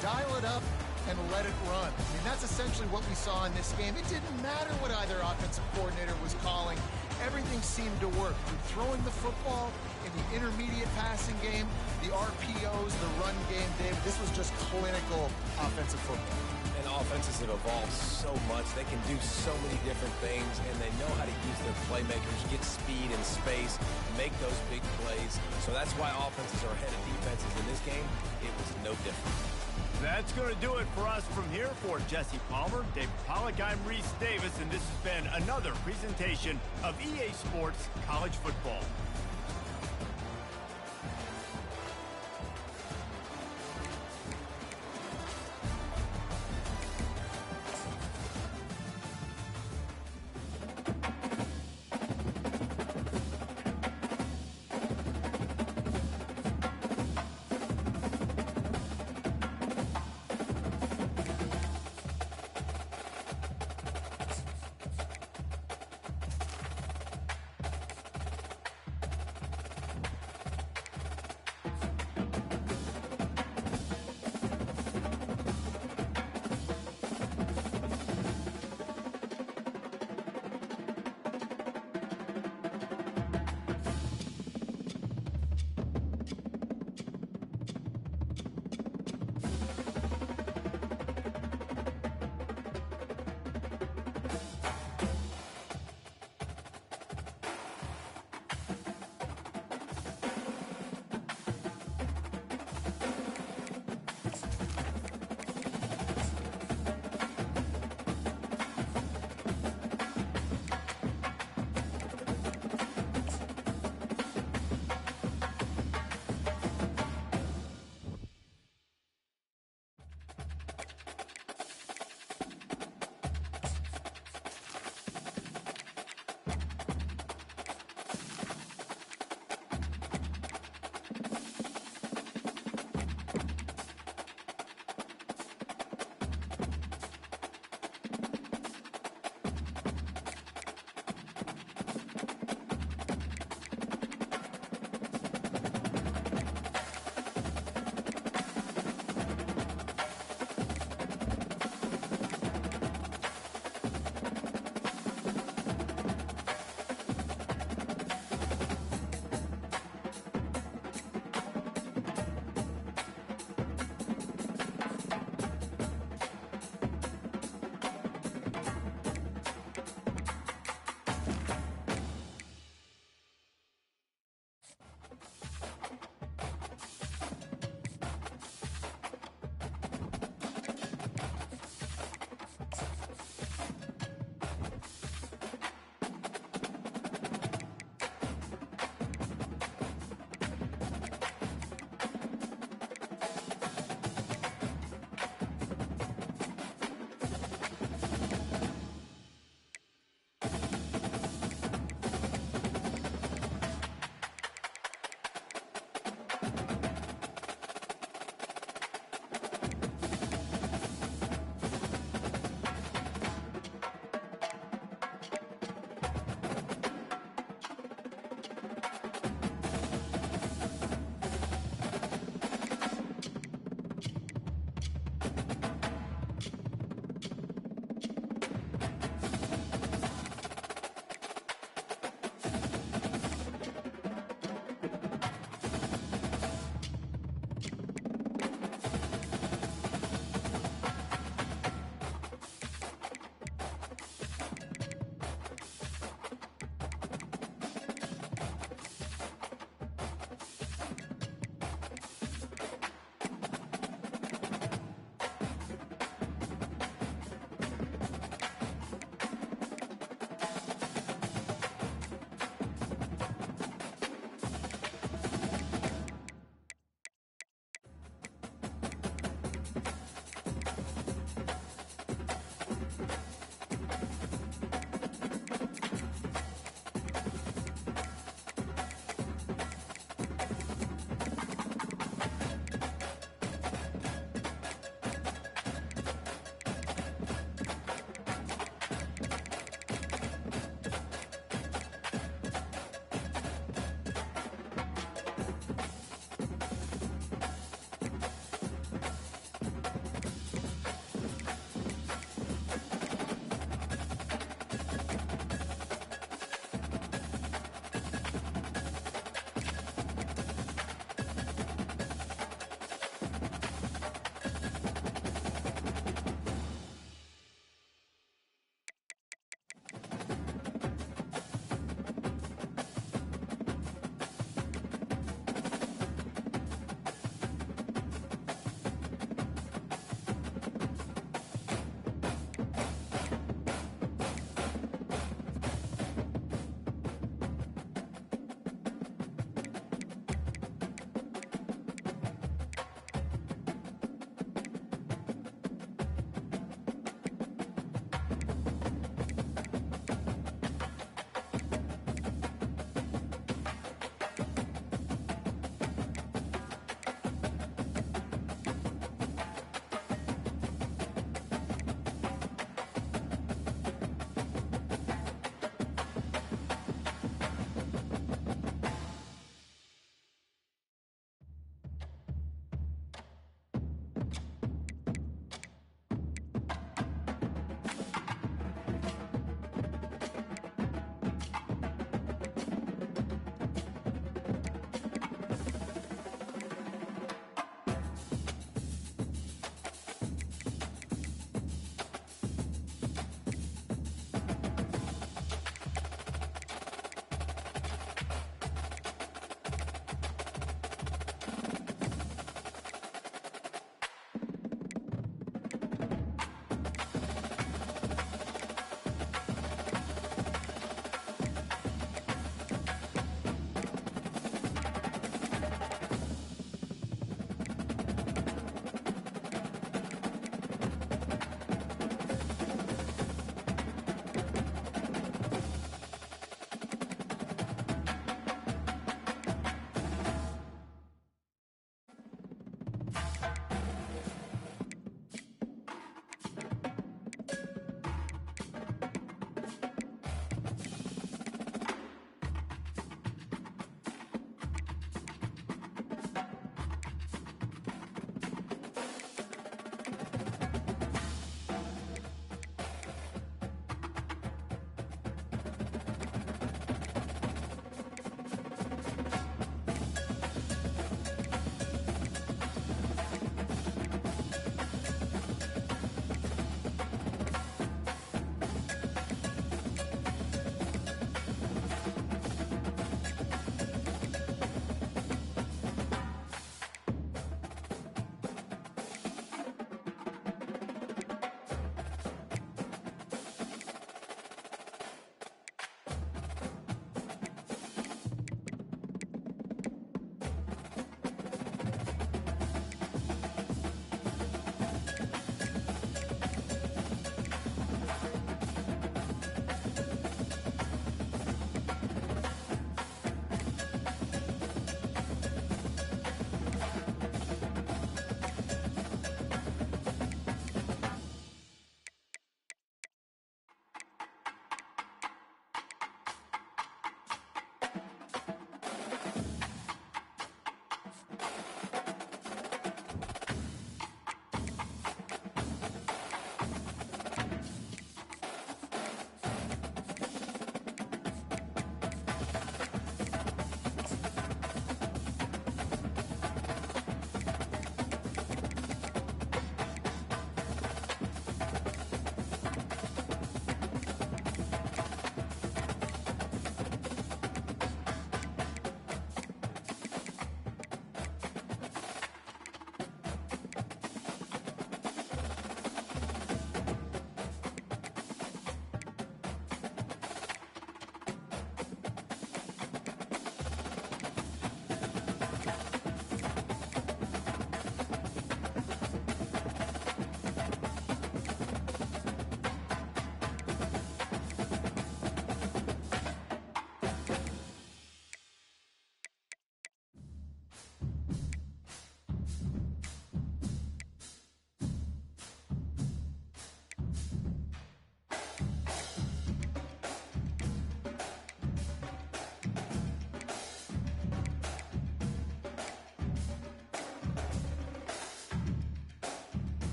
Dial it up and let it run. I mean, that's essentially what we saw in this game. It didn't matter what either offensive coordinator was calling. Everything seemed to work. Throwing the football in the intermediate passing game, the RPOs, the run game, David, this was just clinical offensive football. And offenses have evolved so much. They can do so many different things, and they know how to use their playmakers, get speed and space, make those big plays. So that's why offenses are ahead of defenses in this game. It was no different. That's going to do it for us from here. For Jesse Palmer, David Pollack, I'm Reese Davis, and this has been another presentation of EA Sports College Football.